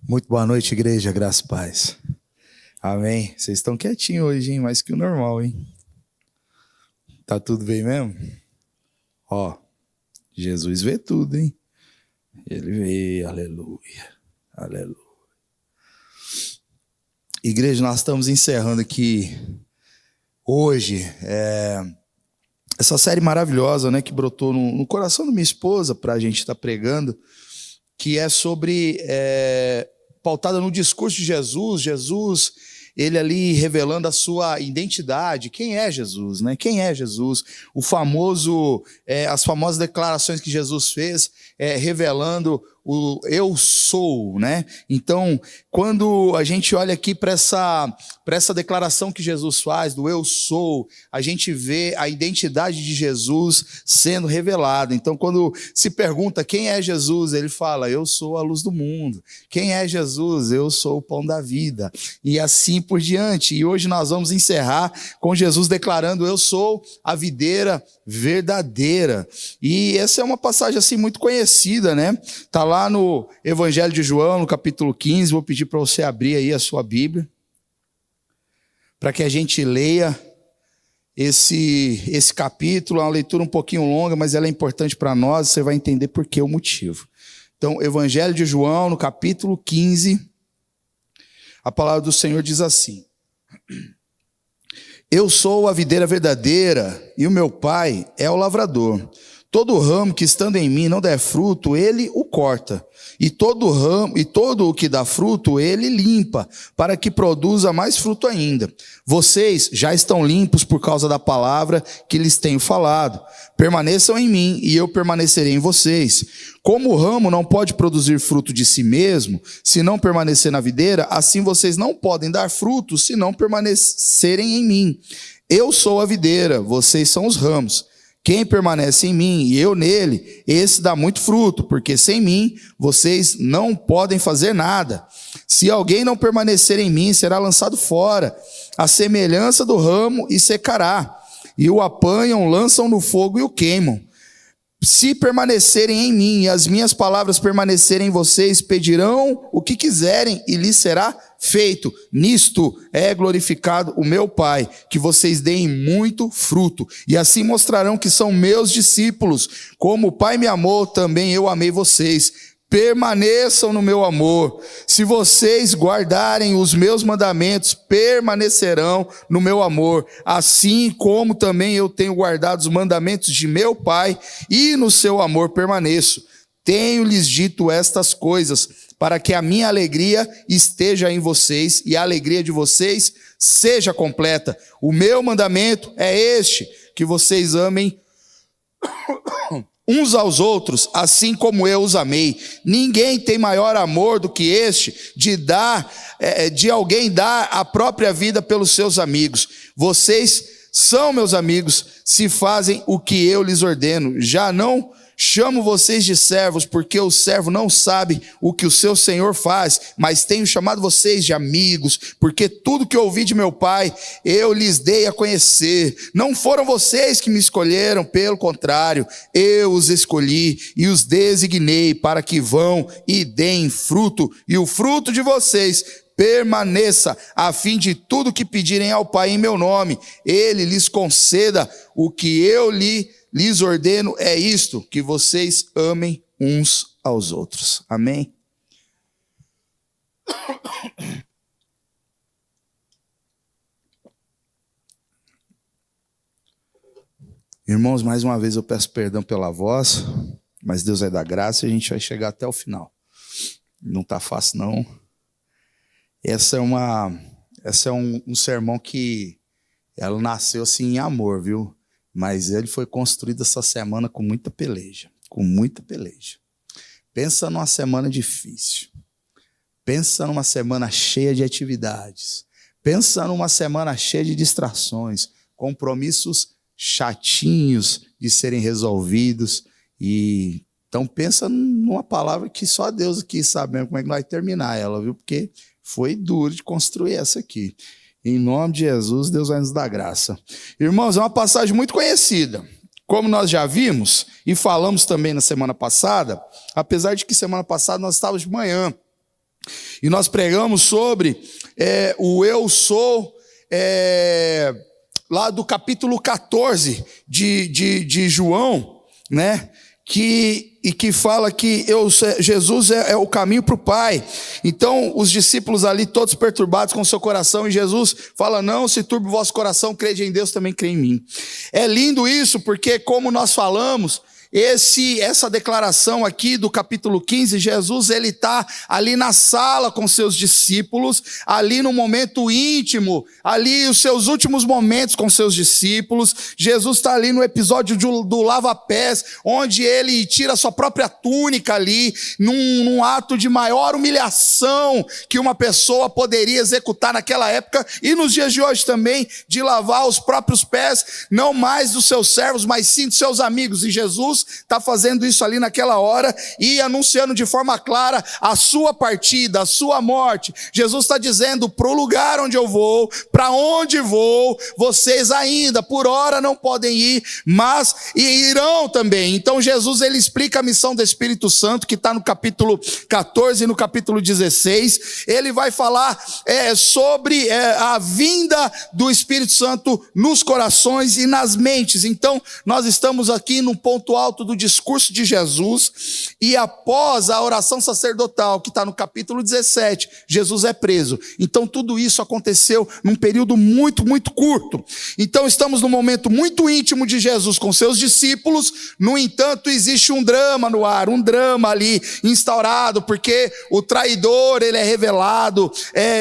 Muito boa noite, igreja, graça e paz. Amém. Vocês estão quietinhos hoje, hein? Mais que o normal, hein? Tá tudo bem mesmo? Ó, Jesus vê tudo, hein? Ele vê, aleluia, aleluia. Igreja, nós estamos encerrando aqui hoje essa série maravilhosa, né? Que brotou no coração da minha esposa para a gente estar pregando, que é sobre... pautada no discurso de Jesus. Jesus, ele ali revelando a sua identidade. Quem é Jesus, né? Quem é Jesus? As famosas declarações que Jesus fez, revelando o eu sou, né? Então, quando a gente olha aqui para essa declaração que Jesus faz, do eu sou, a gente vê a identidade de Jesus sendo revelada. Então, quando se pergunta quem é Jesus, ele fala, eu sou a luz do mundo. Quem é Jesus? Eu sou o pão da vida. E assim por diante. E hoje nós vamos encerrar com Jesus declarando, eu sou a videira verdadeira. E essa é uma passagem assim muito conhecida, né? Tá lá no Evangelho de João, no capítulo 15, vou pedir para você abrir aí a sua Bíblia, para que a gente leia esse capítulo. É uma leitura um pouquinho longa, mas ela é importante para nós, você vai entender por que o motivo. Então, Evangelho de João, no capítulo 15, a palavra do Senhor diz assim: Eu sou a videira verdadeira, e o meu Pai é o lavrador. Todo ramo que estando em mim não der fruto, ele o corta. E todo o que dá fruto, ele limpa, para que produza mais fruto ainda. Vocês já estão limpos por causa da palavra que lhes tenho falado. Permaneçam em mim, e eu permanecerei em vocês. Como o ramo não pode produzir fruto de si mesmo, se não permanecer na videira, assim vocês não podem dar fruto, se não permanecerem em mim. Eu sou a videira, vocês são os ramos. Quem permanece em mim e eu nele, esse dá muito fruto, porque sem mim vocês não podem fazer nada. Se alguém não permanecer em mim, será lançado fora, à semelhança do ramo, e secará. E o apanham, lançam no fogo e o queimam. Se permanecerem em mim e as minhas palavras permanecerem em vocês, pedirão o que quiserem e lhes será feito. Nisto é glorificado o meu Pai, que vocês deem muito fruto, e assim mostrarão que são meus discípulos. Como o Pai me amou, também eu amei vocês. Permaneçam no meu amor. Se vocês guardarem os meus mandamentos, permanecerão no meu amor, assim como também eu tenho guardado os mandamentos de meu Pai, e no seu amor permaneço. Tenho-lhes dito estas coisas, para que a minha alegria esteja em vocês, e a alegria de vocês seja completa. O meu mandamento é este, que vocês amem uns aos outros, assim como eu os amei. Ninguém tem maior amor do que este, de alguém dar a própria vida pelos seus amigos. Vocês são meus amigos, se fazem o que eu lhes ordeno. Já não chamo vocês de servos, porque o servo não sabe o que o seu senhor faz, mas tenho chamado vocês de amigos, porque tudo que ouvi de meu Pai, eu lhes dei a conhecer. Não foram vocês que me escolheram, pelo contrário, eu os escolhi e os designei para que vão e deem fruto, e o fruto de vocês permaneça, a fim de tudo que pedirem ao Pai em meu nome, ele lhes conceda. O que eu lhes ordeno é isto, que vocês amem uns aos outros. Amém? Irmãos, mais uma vez eu peço perdão pela voz, mas Deus vai dar graça e a gente vai chegar até o final. Não está fácil, não. Essa é um sermão que ela nasceu assim em amor, viu? Mas ele foi construído essa semana com muita peleja. Com muita peleja. Pensa numa semana difícil. Pensa numa semana cheia de atividades. Pensa numa semana cheia de distrações. Compromissos chatinhos de serem resolvidos. Então pensa numa palavra que só Deus aqui sabe mesmo como é que vai terminar ela, viu? Porque foi duro de construir essa aqui. Em nome de Jesus, Deus vai nos dar graça. Irmãos, é uma passagem muito conhecida. Como nós já vimos e falamos também na semana passada, apesar de que semana passada nós estávamos de manhã, E nós pregamos sobre o eu sou, lá do capítulo 14 de João, né? Que fala que Jesus é o caminho para o Pai. Então os discípulos ali todos perturbados com o seu coração, e Jesus fala: não se turbe o vosso coração, crede em Deus, também crê em mim. É lindo isso, porque como nós falamos, essa declaração aqui do capítulo 15, Jesus ele está ali na sala com seus discípulos, ali no momento íntimo, ali os seus últimos momentos com seus discípulos. Jesus está ali no episódio do lava-pés, onde ele tira a sua própria túnica ali, num ato de maior humilhação que uma pessoa poderia executar naquela época, e nos dias de hoje também, de lavar os próprios pés, não mais dos seus servos, mas sim dos seus amigos. E Jesus está fazendo isso ali naquela hora e anunciando de forma clara a sua partida, a sua morte. Jesus está dizendo: para o lugar onde eu vou, para onde vou, vocês ainda por hora não podem ir, mas irão também. Então Jesus ele explica a missão do Espírito Santo, que está no capítulo 14 e no capítulo 16. Ele vai falar sobre a vinda do Espírito Santo nos corações e nas mentes. Então nós estamos aqui no ponto alto do discurso de Jesus, e após a oração sacerdotal, que está no capítulo 17, Jesus é preso. Então tudo isso aconteceu num período muito, muito curto. Então estamos num momento muito íntimo de Jesus com seus discípulos. No entanto, existe um drama no ar, um drama ali instaurado, porque o traidor ele é revelado.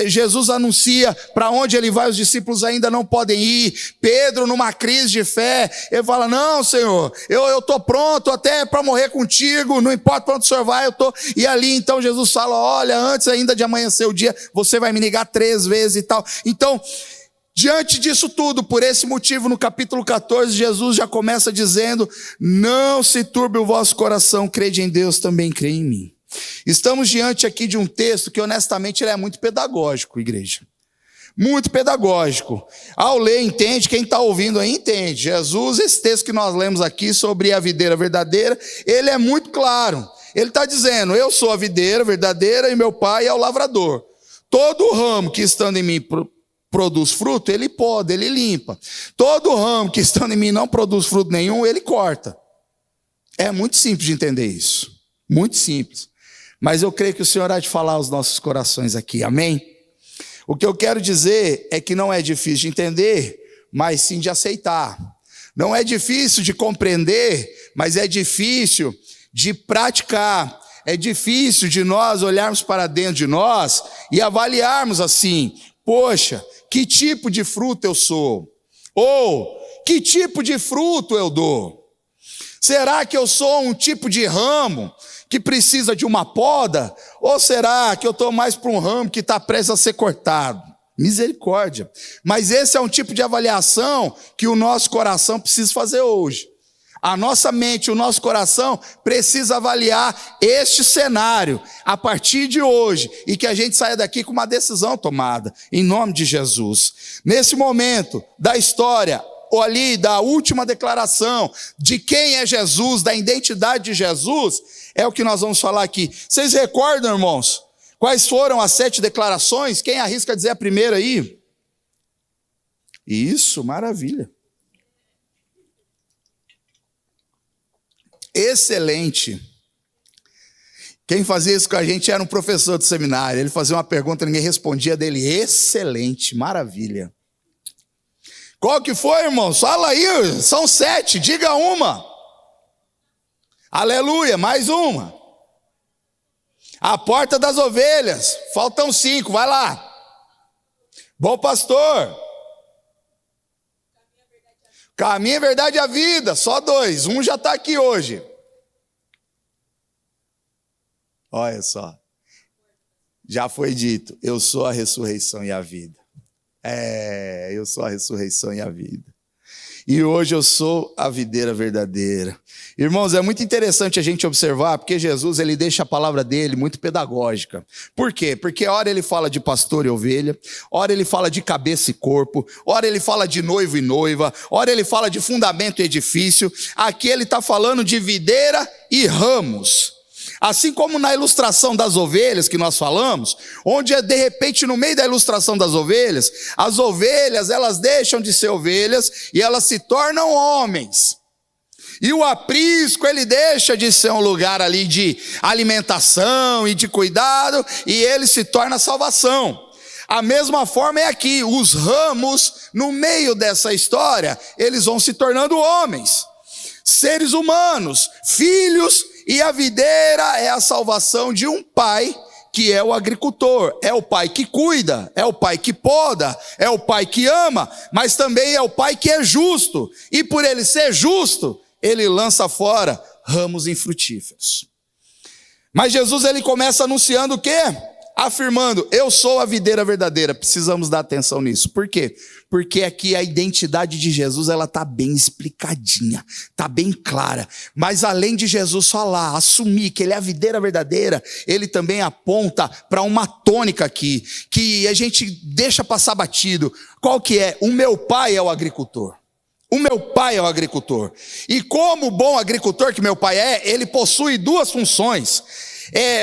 Jesus anuncia para onde ele vai, os discípulos ainda não podem ir. Pedro, numa crise de fé, ele fala: não, Senhor, eu estou pronto até para morrer contigo, não importa para onde o Senhor vai, eu estou. E ali então Jesus fala: olha, antes ainda de amanhecer o dia, você vai me negar 3 vezes e tal. Então, diante disso tudo, por esse motivo, no capítulo 14, Jesus já começa dizendo: não se turbe o vosso coração, crede em Deus, também crê em mim. Estamos diante aqui de um texto que honestamente ele é muito pedagógico, igreja. Muito pedagógico. Ao ler, entende, quem está ouvindo aí entende. Jesus, esse texto que nós lemos aqui sobre a videira verdadeira, ele é muito claro. Ele está dizendo: eu sou a videira verdadeira e meu pai é o lavrador. Todo ramo que estando em mim produz fruto, ele poda, ele limpa. Todo ramo que estando em mim não produz fruto nenhum, ele corta. É muito simples de entender isso. Muito simples. Mas eu creio que o Senhor há de falar aos nossos corações aqui. Amém? O que eu quero dizer é que não é difícil de entender, mas sim de aceitar. Não é difícil de compreender, mas é difícil de praticar. É difícil de nós olharmos para dentro de nós e avaliarmos assim: poxa, que tipo de fruto eu sou? Ou, que tipo de fruto eu dou? Será que eu sou um tipo de ramo que precisa de uma poda? Ou será que eu estou mais para um ramo que está prestes a ser cortado? Misericórdia. Mas esse é um tipo de avaliação que o nosso coração precisa fazer hoje. A nossa mente, o nosso coração precisa avaliar este cenário a partir de hoje, e que a gente saia daqui com uma decisão tomada, em nome de Jesus. Nesse momento da história, ou ali da última declaração de quem é Jesus, da identidade de Jesus, é o que nós vamos falar aqui. Vocês recordam, irmãos, quais foram as 7 declarações? Quem arrisca dizer a primeira aí? Isso, maravilha. Excelente. Quem fazia isso com a gente era um professor do seminário. Ele fazia uma pergunta, ninguém respondia dele. Excelente, maravilha. Qual que foi, irmãos? Fala aí, são 7, diga uma. Aleluia, mais uma. A porta das ovelhas, faltam 5, vai lá. Bom pastor. Caminho, a verdade e a vida, só 2, um já está aqui hoje. Olha só, já foi dito: eu sou a ressurreição e a vida. Eu sou a ressurreição e a vida. E hoje eu sou a videira verdadeira. Irmãos, é muito interessante a gente observar, porque Jesus ele deixa a palavra dele muito pedagógica. Por quê? Porque ora ele fala de pastor e ovelha, ora ele fala de cabeça e corpo, ora ele fala de noivo e noiva, ora ele fala de fundamento e edifício. Aqui ele está falando de videira e ramos. Assim como na ilustração das ovelhas que nós falamos, onde de repente no meio da ilustração das ovelhas, as ovelhas elas deixam de ser ovelhas e elas se tornam homens. E o aprisco ele deixa de ser um lugar ali de alimentação e de cuidado e ele se torna salvação. A mesma forma é aqui, os ramos no meio dessa história, eles vão se tornando homens, seres humanos, filhos. E a videira é a salvação de um pai que é o agricultor, é o pai que cuida, é o pai que poda, é o pai que ama, mas também é o pai que é justo. E por ele ser justo, ele lança fora ramos infrutíferos. Mas Jesus ele começa anunciando o quê? Afirmando, eu sou a videira verdadeira. Precisamos dar atenção nisso. Por quê? Porque aqui a identidade de Jesus ela está bem explicadinha, está bem clara. Mas além de Jesus falar, assumir que ele é a videira verdadeira, ele também aponta para uma tônica aqui, que a gente deixa passar batido. Qual que é? O meu pai é o agricultor. O meu pai é o agricultor. E como bom agricultor que meu pai é, ele possui duas funções.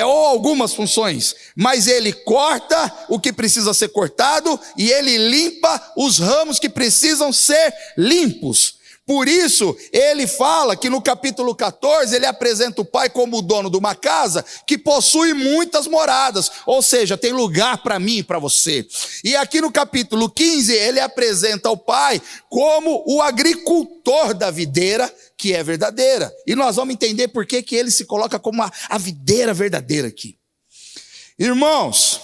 Ou algumas funções, mas ele corta o que precisa ser cortado e ele limpa os ramos que precisam ser limpos. Por isso, ele fala que no capítulo 14, ele apresenta o pai como o dono de uma casa que possui muitas moradas, ou seja, tem lugar para mim e para você. E aqui no capítulo 15, ele apresenta o pai como o agricultor da videira, que é verdadeira. E nós vamos entender por que ele se coloca como a videira verdadeira aqui. Irmãos,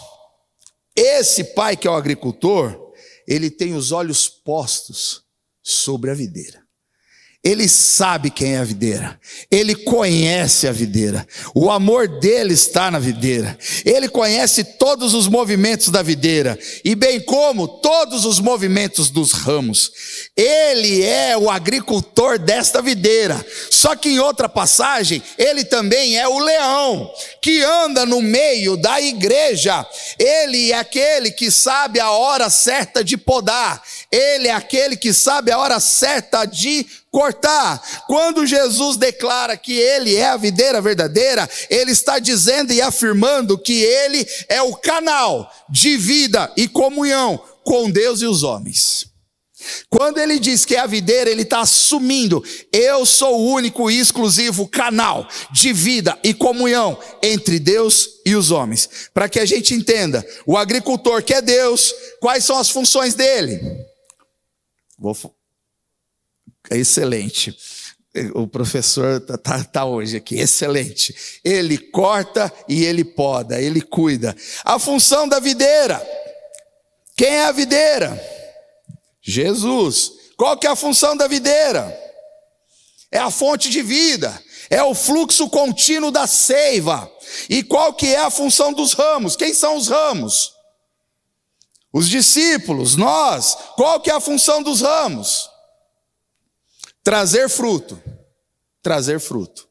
esse pai que é o agricultor, ele tem os olhos postos sobre a videira. Ele sabe quem é a videira, ele conhece a videira, o amor dele está na videira, ele conhece todos os movimentos da videira, e bem como todos os movimentos dos ramos. Ele é o agricultor desta videira, só que em outra passagem, ele também é o leão, que anda no meio da igreja. Ele é aquele que sabe a hora certa de podar, ele é aquele que sabe a hora certa de cortar. Quando Jesus declara que ele é a videira verdadeira, ele está dizendo e afirmando que ele é o canal de vida e comunhão com Deus e os homens. Quando ele diz que é a videira, ele está assumindo, eu sou o único e exclusivo canal de vida e comunhão entre Deus e os homens. Para que a gente entenda, o agricultor que é Deus, quais são as funções dele? Excelente. O professor tá hoje aqui, excelente. Ele corta e ele poda, ele cuida. A função da videira. Quem é a videira? Jesus. Qual que é a função da videira? É a fonte de vida, é o fluxo contínuo da seiva. E qual que é a função dos ramos? Quem são os ramos? Os discípulos, nós. Qual que é a função dos ramos? Trazer fruto. Trazer fruto.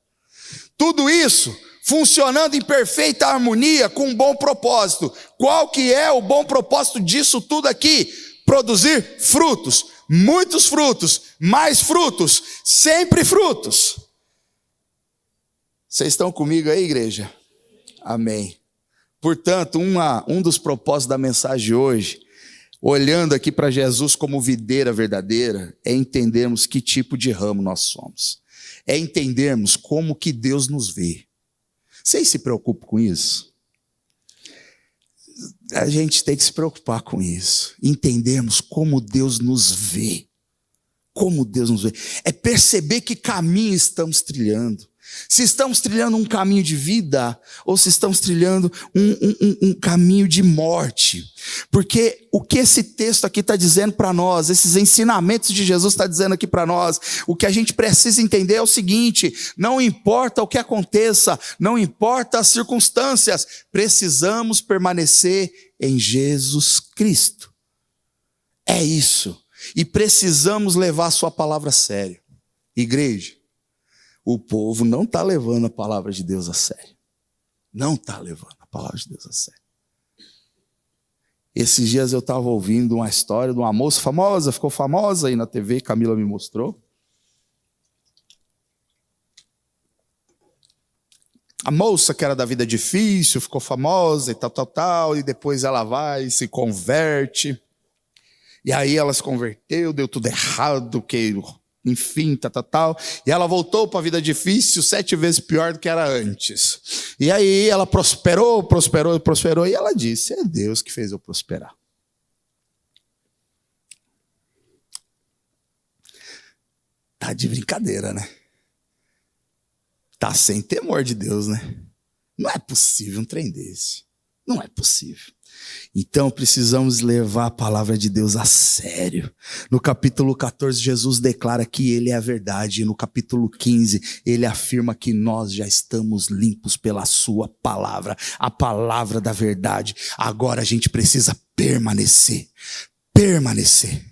Tudo isso funcionando em perfeita harmonia com um bom propósito. Qual que é o bom propósito disso tudo aqui? Produzir frutos, muitos frutos, mais frutos, sempre frutos. Vocês estão comigo aí, igreja? Amém. Portanto, um dos propósitos da mensagem de hoje, olhando aqui para Jesus como videira verdadeira, é entendermos que tipo de ramo nós somos. É entendermos como que Deus nos vê. Vocês se preocupam com isso? A gente tem que se preocupar com isso. Entendermos como Deus nos vê. Como Deus nos vê. É perceber que caminho estamos trilhando. Se estamos trilhando um caminho de vida, ou se estamos trilhando um caminho de morte. Porque o que esse texto aqui está dizendo para nós, esses ensinamentos de Jesus está dizendo aqui para nós, o que a gente precisa entender é o seguinte: não importa o que aconteça, não importa as circunstâncias, precisamos permanecer em Jesus Cristo. É isso. E precisamos levar a sua palavra a sério. Igreja, o povo não está levando a palavra de Deus a sério. Não está levando a palavra de Deus a sério. Esses dias eu estava ouvindo uma história de uma moça famosa, ficou famosa aí na TV, Camila me mostrou. A moça que era da vida difícil, ficou famosa e tal, e depois ela vai e se converte. E aí ela se converteu, deu tudo errado, enfim, tal. E ela voltou para a vida difícil 7 vezes pior do que era antes. E aí ela prosperou, e ela disse, é Deus que fez eu prosperar. Tá de brincadeira, né? Tá sem temor de Deus, né? Não é possível um trem desse. Não é possível. Então precisamos levar a palavra de Deus a sério. No capítulo 14, Jesus declara que Ele é a verdade. E no capítulo 15, Ele afirma que nós já estamos limpos pela sua palavra. A palavra da verdade. Agora a gente precisa permanecer. Permanecer.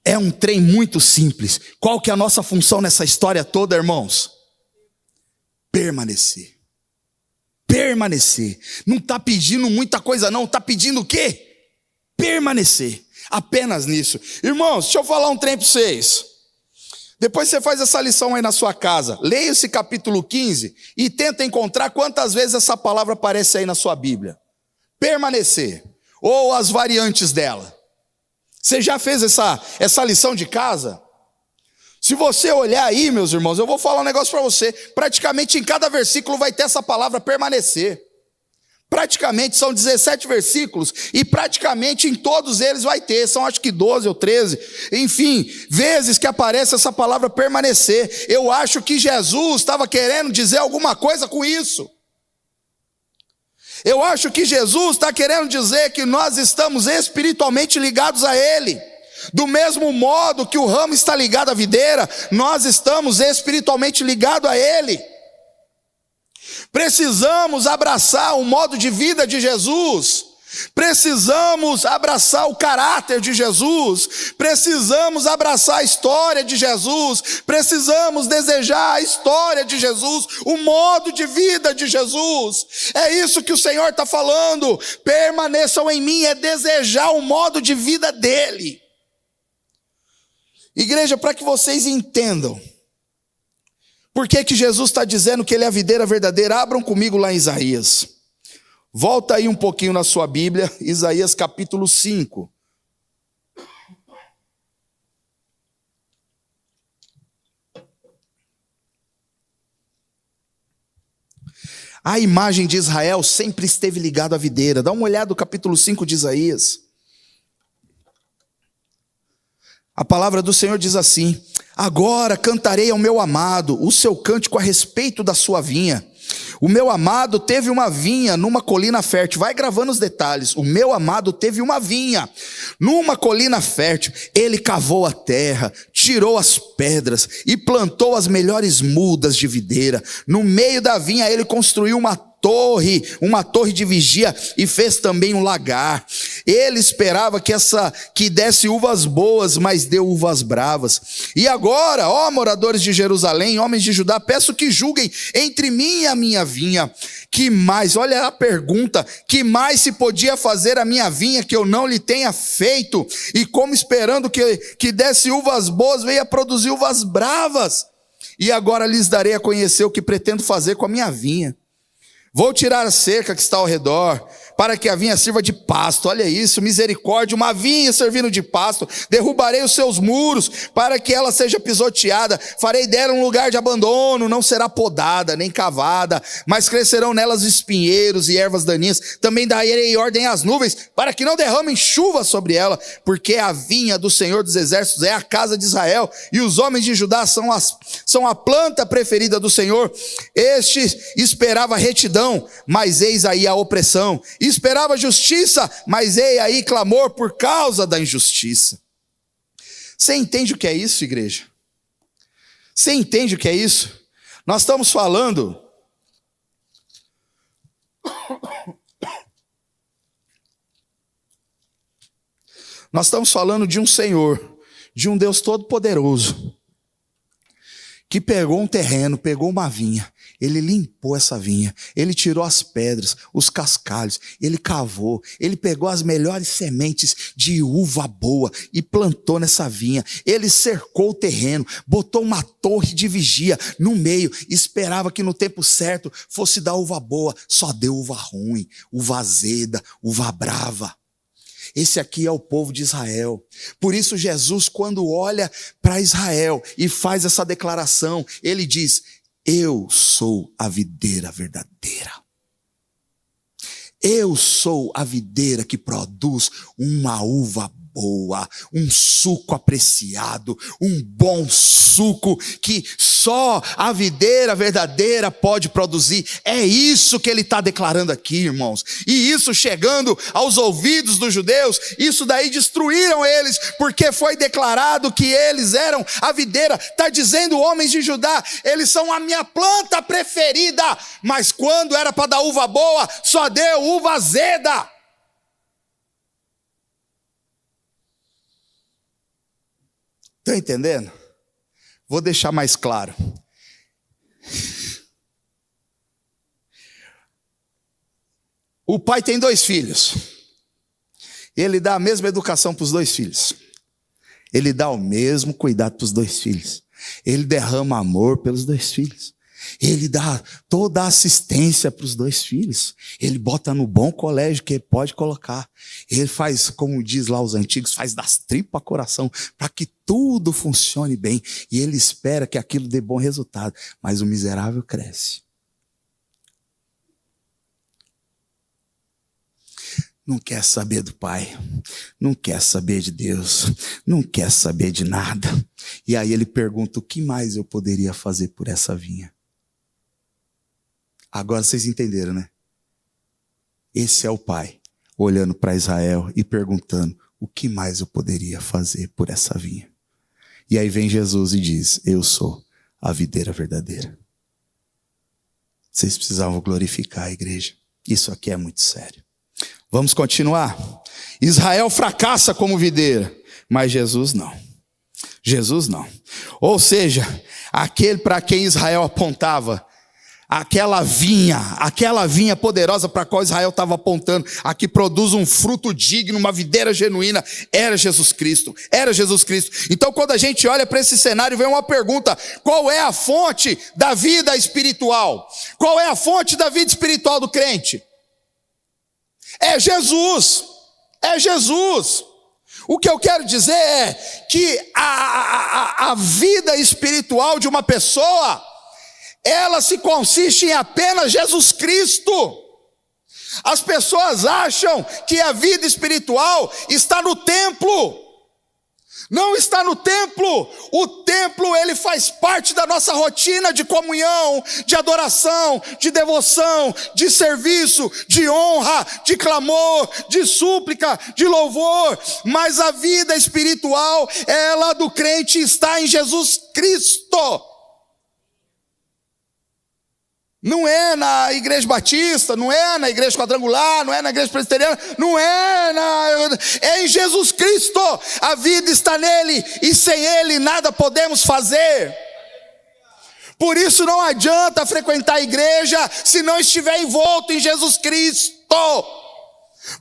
É um trem muito simples. Qual que é a nossa função nessa história toda, irmãos? Permanecer. Permanecer. Não está pedindo muita coisa não, está pedindo o quê? Permanecer. Apenas nisso. Irmãos, deixa eu falar um trem para vocês. Depois você faz essa lição aí na sua casa. Leia esse capítulo 15 e tenta encontrar quantas vezes essa palavra aparece aí na sua Bíblia. Permanecer. Ou as variantes dela. Você já fez essa lição de casa? Se você olhar aí, meus irmãos, eu vou falar um negócio para você. Praticamente em cada versículo vai ter essa palavra permanecer. Praticamente são 17 versículos e praticamente em todos eles vai ter. São acho que 12 ou 13. Enfim, vezes que aparece essa palavra permanecer. Eu acho que Jesus estava querendo dizer alguma coisa com isso. Eu acho que Jesus está querendo dizer que nós estamos espiritualmente ligados a Ele. Do mesmo modo que o ramo está ligado à videira, nós estamos espiritualmente ligados a Ele. Precisamos abraçar o modo de vida de Jesus. Precisamos abraçar o caráter de Jesus. Precisamos abraçar a história de Jesus. Precisamos desejar a história de Jesus, o modo de vida de Jesus. É isso que o Senhor está falando. Permaneçam em mim, é desejar o modo de vida dEle. Igreja, para que vocês entendam por que Jesus está dizendo que Ele é a videira verdadeira, abram comigo lá em Isaías. Volta aí um pouquinho na sua Bíblia, Isaías capítulo 5. A imagem de Israel sempre esteve ligada à videira. Dá uma olhada no capítulo 5 de Isaías. A palavra do Senhor diz assim: agora cantarei ao meu amado o seu cântico a respeito da sua vinha. O meu amado teve uma vinha numa colina fértil. Vai gravando os detalhes. O meu amado teve uma vinha numa colina fértil. Ele cavou a terra, tirou as pedras e plantou as melhores mudas de videira. No meio da vinha ele construiu uma torre de vigia e fez também um lagar. Ele esperava que desse uvas boas, mas deu uvas bravas. E agora, ó moradores de Jerusalém, homens de Judá, peço que julguem entre mim e a minha vinha. Que mais, olha a pergunta, que mais se podia fazer a minha vinha que eu não lhe tenha feito? E como esperando que desse uvas boas, veio a produzir uvas bravas. E agora lhes darei a conhecer o que pretendo fazer com a minha vinha. Vou tirar a cerca que está ao redor, para que a vinha sirva de pasto. Olha isso, misericórdia, uma vinha servindo de pasto. Derrubarei os seus muros, para que ela seja pisoteada. Farei dela um lugar de abandono, não será podada, nem cavada, mas crescerão nelas espinheiros e ervas daninhas. Também darei ordem às nuvens, para que não derramem chuva sobre ela, porque a vinha do Senhor dos Exércitos é a casa de Israel, e os homens de Judá são a planta preferida do Senhor. Este esperava retidão, mas eis aí a opressão. Esperava justiça, mas eis aí clamor por causa da injustiça. Você entende o que é isso, igreja? Você entende o que é isso? Nós estamos falando de um Senhor, de um Deus todo-poderoso, que pegou um terreno, pegou uma vinha, ele limpou essa vinha, ele tirou as pedras, os cascalhos, ele cavou, ele pegou as melhores sementes de uva boa e plantou nessa vinha, ele cercou o terreno, botou uma torre de vigia no meio, esperava que no tempo certo fosse dar uva boa, só deu uva ruim, uva azeda, uva brava. Esse aqui é o povo de Israel. Por isso Jesus, quando olha para Israel e faz essa declaração, ele diz: eu sou a videira verdadeira. Eu sou a videira que produz uma uva boa, um suco apreciado, um bom suco que só a videira verdadeira pode produzir. É isso que ele está declarando aqui, irmãos. E isso chegando aos ouvidos dos judeus, isso daí destruíram eles, porque foi declarado que eles eram a videira. Está dizendo, homens de Judá, eles são a minha planta preferida, mas quando era para dar uva boa, só deu uva azeda. Estão entendendo? Vou deixar mais claro. O pai tem 2 filhos. Ele dá a mesma educação para os 2 filhos. Ele dá o mesmo cuidado para os 2 filhos. Ele derrama amor pelos 2 filhos. Ele dá toda a assistência para os 2 filhos. Ele bota no bom colégio que ele pode colocar. Ele faz, como diz lá os antigos, faz das tripas coração para que tudo funcione bem. E ele espera que aquilo dê bom resultado. Mas o miserável cresce. Não quer saber do pai, não quer saber de Deus, não quer saber de nada. E aí ele pergunta: o que mais eu poderia fazer por essa vinha? Agora vocês entenderam, né? Esse é o pai olhando para Israel e perguntando: o que mais eu poderia fazer por essa vinha? E aí vem Jesus e diz: eu sou a videira verdadeira. Vocês precisavam glorificar a igreja. Isso aqui é muito sério. Vamos continuar. Israel fracassa como videira, mas Jesus não. Jesus não. Ou seja, aquele para quem Israel apontava, aquela vinha poderosa para a qual Israel estava apontando, a que produz um fruto digno, uma videira genuína, era Jesus Cristo. Era Jesus Cristo. Então, quando a gente olha para esse cenário, vem uma pergunta: qual é a fonte da vida espiritual? Qual é a fonte da vida espiritual do crente? É Jesus, é Jesus. O que eu quero dizer é que a vida espiritual de uma pessoa, ela se consiste em apenas Jesus Cristo. As pessoas acham que a vida espiritual está no templo. Não está no templo. O templo, ele faz parte da nossa rotina de comunhão, de adoração, de devoção, de serviço, de honra, de clamor, de súplica, de louvor. Mas a vida espiritual, ela do crente está em Jesus Cristo. Não é na igreja batista, não é na igreja quadrangular, não é na igreja presbiteriana, é em Jesus Cristo. A vida está nele e sem ele nada podemos fazer. Por isso não adianta frequentar a igreja se não estiver envolto em Jesus Cristo.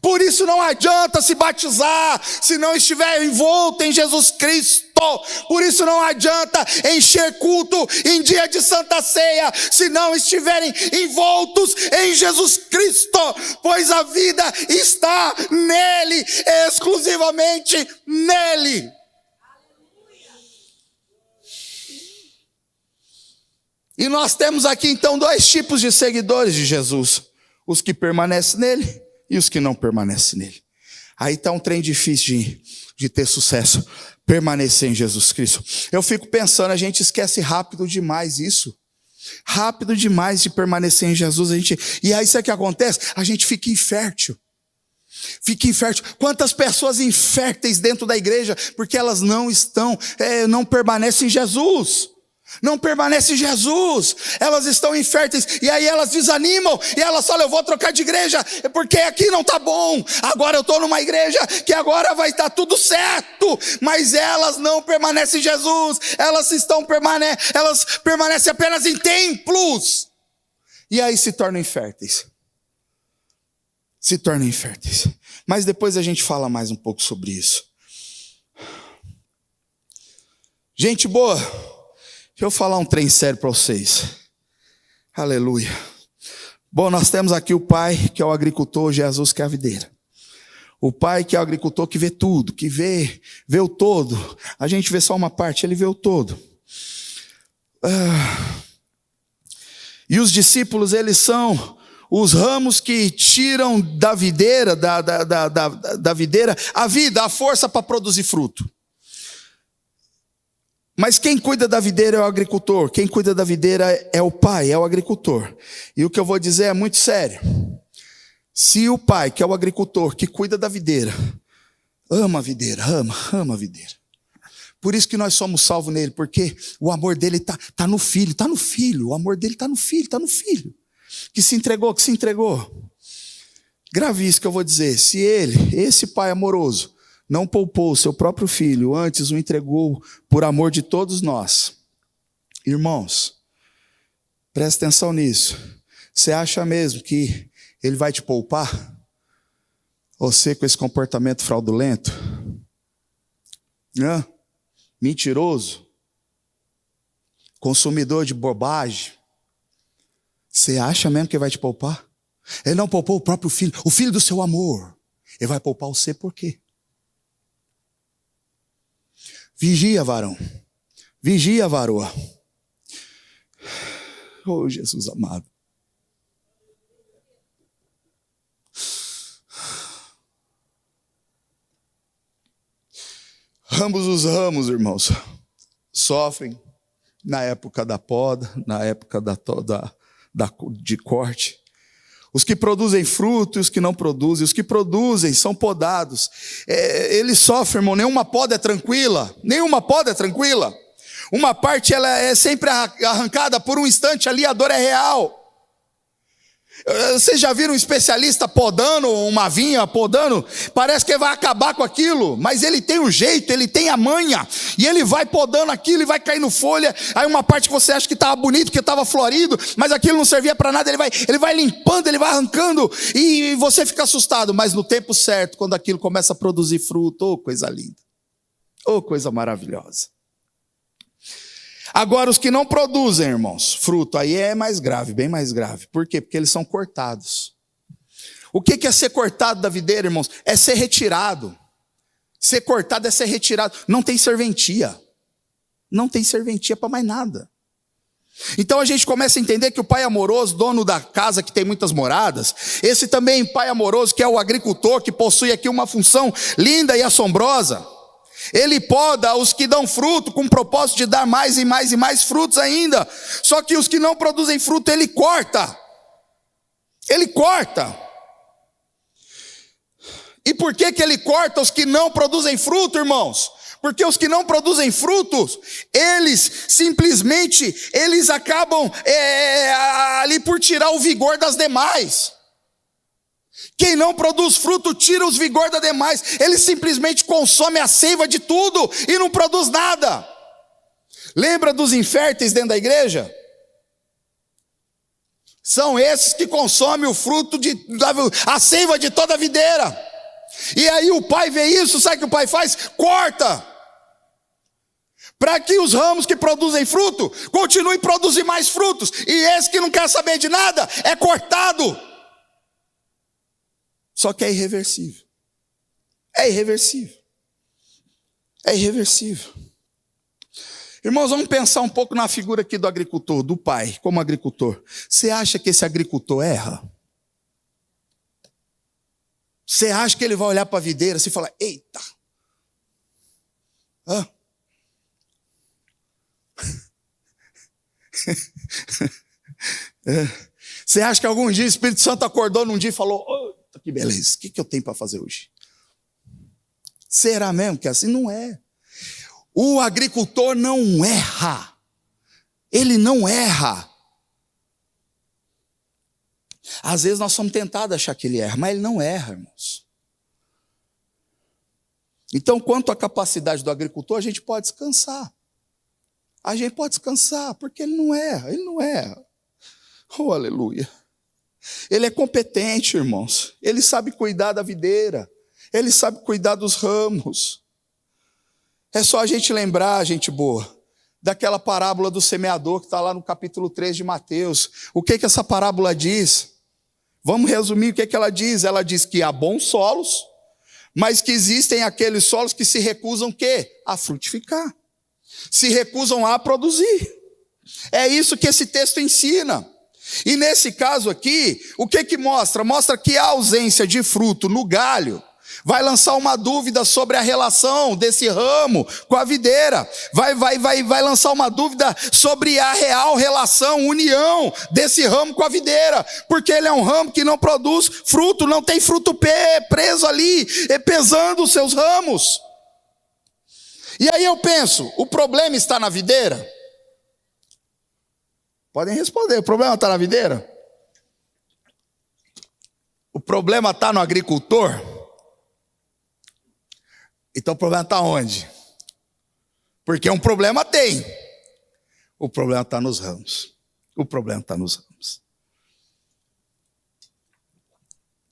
Por isso não adianta se batizar se não estiver envolto em Jesus Cristo. Por isso não adianta encher culto em dia de Santa Ceia se não estiverem envoltos em Jesus Cristo, pois a vida está nele, exclusivamente nele. E nós temos aqui então 2 tipos de seguidores de Jesus: os que permanecem nele e os que não permanecem nele. Aí está um trem difícil de ter sucesso, permanecer em Jesus Cristo. Eu fico pensando, a gente esquece rápido demais isso. Rápido demais de permanecer em Jesus. E aí sabe o que acontece? A gente fica infértil. Fica infértil. Quantas pessoas inférteis dentro da igreja, porque elas não permanecem em Jesus. Não permanece em Jesus, elas estão inférteis, e aí elas desanimam, e elas falam, eu vou trocar de igreja, porque aqui não está bom, agora eu estou numa igreja, que agora vai estar tudo certo, mas elas não permanecem em Jesus, elas permanecem apenas em templos, e aí se tornam inférteis, mas depois a gente fala mais um pouco sobre isso. Gente boa, deixa eu falar um trem sério para vocês. Aleluia. Bom, nós temos aqui o pai que é o agricultor, Jesus que é a videira. O pai que é o agricultor que vê tudo, que vê o todo. A gente vê só uma parte, ele vê o todo. E os discípulos, eles são os ramos que tiram da videira, da videira, a vida, a força para produzir fruto. Mas quem cuida da videira é o agricultor, quem cuida da videira é o pai, é o agricultor. E o que eu vou dizer é muito sério. Se o pai, que é o agricultor, que cuida da videira, ama a videira, ama a videira. Por isso que nós somos salvos nele, porque o amor dele tá no filho, o amor dele está no filho. Que se entregou. Grave isso que eu vou dizer, se esse pai amoroso, não poupou o seu próprio filho, antes o entregou por amor de todos nós. Irmãos, presta atenção nisso. Você acha mesmo que ele vai te poupar? Você com esse comportamento fraudulento? Mentiroso? Consumidor de bobagem? Você acha mesmo que ele vai te poupar? Ele não poupou o próprio filho, o filho do seu amor. Ele vai poupar você por quê? Vigia, varão. Vigia, varoa. Oh, Jesus amado. Ambos os ramos, irmãos, sofrem na época da poda, na época de corte. Os que produzem fruto e os que não produzem. Os que produzem são podados. Eles sofrem, irmão. Nenhuma poda é tranquila. Uma parte ela é sempre arrancada por um instante ali, a dor é real. Vocês já viram um especialista podando uma vinha, parece que ele vai acabar com aquilo, mas ele tem um jeito, ele tem a manha, e ele vai podando aquilo e vai caindo folha, aí uma parte que você acha que estava bonito, que estava florido, mas aquilo não servia para nada, ele vai limpando, ele vai arrancando, e você fica assustado, mas no tempo certo, quando aquilo começa a produzir fruto, oh coisa linda, oh coisa maravilhosa. Agora, os que não produzem, irmãos, fruto, aí é mais grave, bem mais grave. Por quê? Porque eles são cortados. O que é ser cortado da videira, irmãos? É ser retirado. Ser cortado é ser retirado. Não tem serventia. Não tem serventia para mais nada. Então a gente começa a entender que o pai amoroso, dono da casa que tem muitas moradas, esse também pai amoroso que é o agricultor, que possui aqui uma função linda e assombrosa, ele poda os que dão fruto com o propósito de dar mais e mais e mais frutos ainda. Só que os que não produzem fruto, ele corta. Ele corta. E por que ele corta os que não produzem fruto, irmãos? Porque os que não produzem frutos, eles acabam ali por tirar o vigor das demais. Quem não produz fruto tira os vigor das demais. Ele simplesmente consome a seiva de tudo e não produz nada. Lembra dos inférteis dentro da igreja? São esses que consomem o fruto, a seiva de toda a videira. E aí o pai vê isso, sabe o que o pai faz? Corta. Para que os ramos que produzem fruto continuem a produzir mais frutos. E esse que não quer saber de nada é cortado. Só que é irreversível. É irreversível. Irmãos, vamos pensar um pouco na figura aqui do agricultor, do pai, como agricultor. Você acha que esse agricultor erra? Você acha que ele vai olhar para a videira assim e falar, eita. Você acha que algum dia o Espírito Santo acordou num dia e falou, que beleza, o que eu tenho para fazer hoje? Será mesmo que é assim? Não é. O agricultor não erra. Ele não erra. Às vezes nós somos tentados a achar que ele erra, mas ele não erra, irmãos. Então, quanto à capacidade do agricultor, a gente pode descansar. A gente pode descansar, porque ele não erra, ele não erra. Oh, aleluia. Ele é competente, irmãos. Ele sabe cuidar da videira. Ele sabe cuidar dos ramos. É só a gente lembrar, gente boa, daquela parábola do semeador que está lá no capítulo 3 de Mateus. O que essa parábola diz? Vamos resumir o que ela diz. Ela diz que há bons solos, mas que existem aqueles solos que se recusam quê? A frutificar. Se recusam a produzir. É isso que esse texto ensina. E nesse caso aqui, o que mostra? Mostra que a ausência de fruto no galho vai lançar uma dúvida sobre a relação desse ramo com a videira. Vai lançar uma dúvida sobre a real relação, união desse ramo com a videira. Porque ele é um ramo que não produz fruto, não tem fruto preso ali, pesando os seus ramos. E aí eu penso, o problema está na videira? Podem responder, o problema está na videira? O problema está no agricultor? Então o problema está onde? Porque um problema tem. O problema está nos ramos. O problema está nos ramos.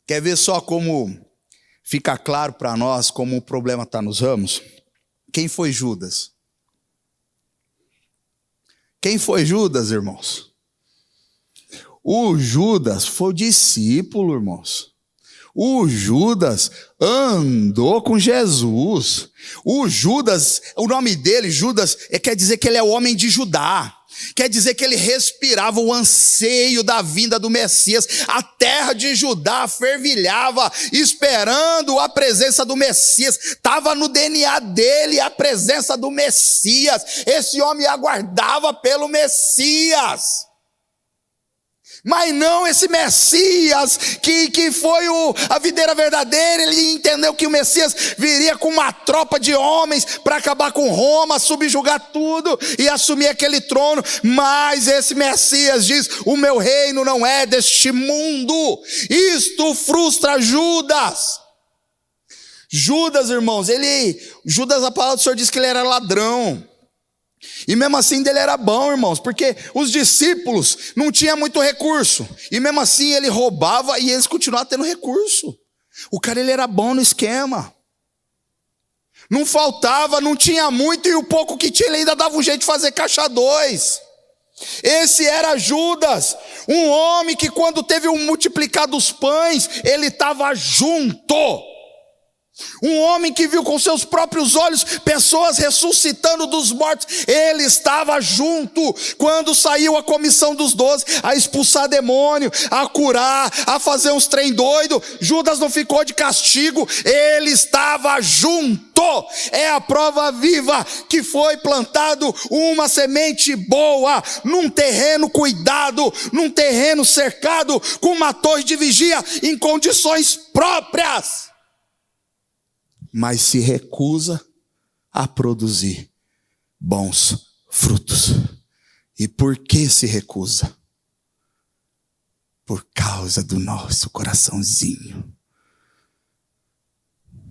Quer ver só como fica claro para nós como o problema está nos ramos? Quem foi Judas? Quem foi Judas, irmãos? O Judas foi o discípulo, irmãos. O Judas andou com Jesus. O Judas, o nome dele, Judas, quer dizer que ele é o homem de Judá. Quer dizer que ele respirava o anseio da vinda do Messias. A terra de Judá fervilhava, esperando a presença do Messias. Estava no DNA dele a presença do Messias. Esse homem aguardava pelo Messias. Mas não esse Messias que foi a videira verdadeira. Ele entendeu que o Messias viria com uma tropa de homens para acabar com Roma, subjugar tudo e assumir aquele trono. Mas esse Messias diz: o meu reino não é deste mundo. Isto frustra Judas. Judas, irmãos, Judas, a palavra do Senhor diz que ele era ladrão. E mesmo assim ele era bom, irmãos, porque os discípulos não tinham muito recurso. E mesmo assim ele roubava e eles continuavam tendo recurso. O cara, ele era bom no esquema. Não faltava, não tinha muito, e o pouco que tinha ele ainda dava um jeito de fazer caixa dois. Esse era Judas, um homem que quando teve um multiplicado os pães, ele estava junto. Um homem que viu com seus próprios olhos pessoas ressuscitando dos mortos. Ele estava junto quando saiu a comissão dos 12 a expulsar demônio, a curar, a fazer uns trem doido. Judas não ficou de castigo, ele estava junto. É a prova viva que foi plantado uma semente boa num terreno cuidado, num terreno cercado, com uma torre de vigia em condições próprias, mas se recusa a produzir bons frutos. E por que se recusa? Por causa do nosso coraçãozinho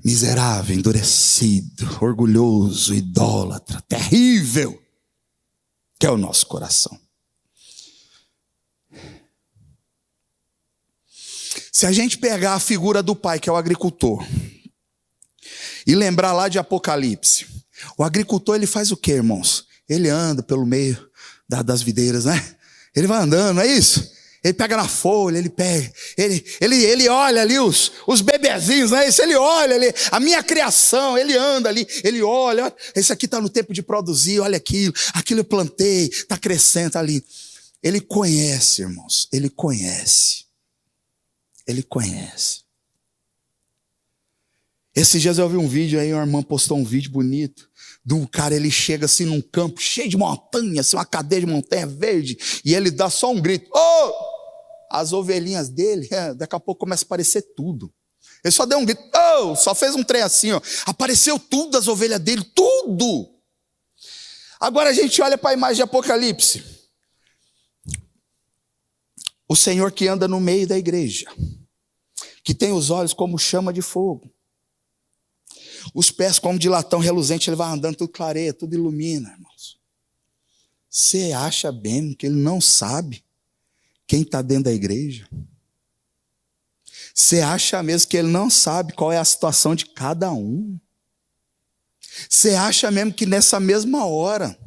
miserável, endurecido, orgulhoso, idólatra, terrível, que é o nosso coração. Se a gente pegar a figura do pai, que é o agricultor, e lembrar lá de Apocalipse, o agricultor, ele faz o quê, irmãos? Ele anda pelo meio das videiras, né? Ele vai andando, não é isso? Ele pega na folha, ele pega, ele olha ali os bebezinhos, não é isso? Ele olha ali, a minha criação, ele anda ali, ele olha, esse aqui está no tempo de produzir, olha aquilo eu plantei, está crescendo, tá ali. Ele conhece, irmãos, ele conhece. Esses dias eu vi um vídeo aí, uma irmã postou um vídeo bonito de um cara, ele chega assim num campo cheio de montanha, assim, uma cadeia de montanha verde, e ele dá só um grito: oh! As ovelhinhas dele, daqui a pouco começa a aparecer tudo. Ele só deu um grito, oh! Só fez um trem assim, ó, apareceu tudo das ovelhas dele, tudo. Agora a gente olha para a imagem de Apocalipse. O Senhor que anda no meio da igreja, que tem os olhos como chama de fogo, os pés como de latão reluzente, ele vai andando, tudo clareia, tudo ilumina, irmãos. Você acha bem que ele não sabe quem está dentro da igreja? Você acha mesmo que ele não sabe qual é a situação de cada um? Você acha mesmo que nessa mesma hora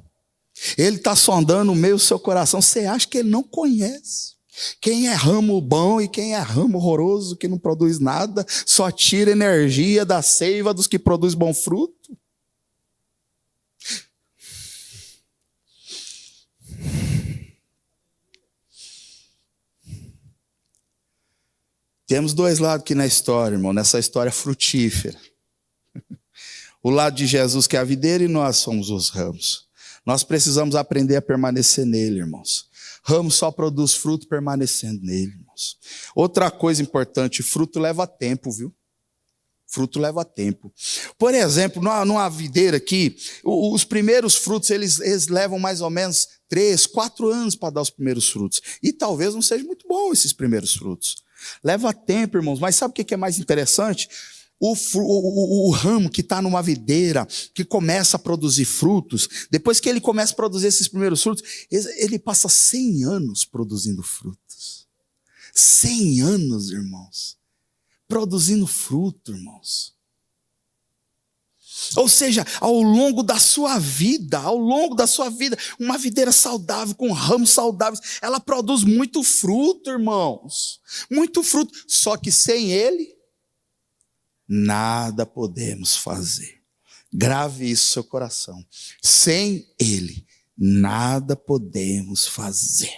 ele está sondando o meio do seu coração? Você acha que ele não conhece quem é ramo bom e quem é ramo horroroso, que não produz nada, só tira energia da seiva dos que produzem bom fruto? Temos dois lados aqui na história, irmão, nessa história frutífera. O lado de Jesus, que é a videira, e nós somos os ramos. Nós precisamos aprender a permanecer nele, irmãos. Ramo só produz fruto permanecendo nele, irmãos. Outra coisa importante, fruto leva tempo, viu? Fruto leva tempo. Por exemplo, numa videira aqui, os primeiros frutos, eles levam mais ou menos 3, 4 anos para dar os primeiros frutos. E talvez não seja muito bom esses primeiros frutos. Leva tempo, irmãos, mas sabe o que é mais interessante? O ramo que está numa videira, que começa a produzir frutos, depois que ele começa a produzir esses primeiros frutos, ele passa 100 anos produzindo frutos. 100 anos, irmãos, produzindo fruto, irmãos. Ou seja, ao longo da sua vida, uma videira saudável, com ramos saudáveis, ela produz muito fruto, irmãos. Muito fruto. Só que sem ele, nada podemos fazer. Grave isso no seu coração. Sem ele, nada podemos fazer.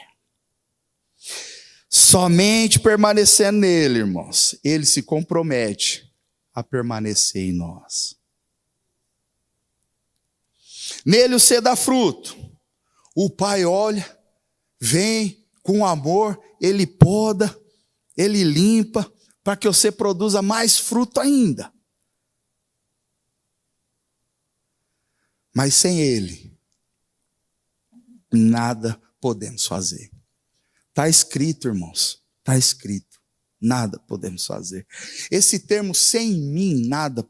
Somente permanecendo nele, irmãos, ele se compromete a permanecer em nós. Nele você dá fruto. O Pai olha, vem com amor, ele poda, ele limpa, para que você produza mais fruto ainda. Mas sem ele, nada podemos fazer. Está escrito, irmãos, está escrito. Nada podemos fazer. Esse termo sem mim, nada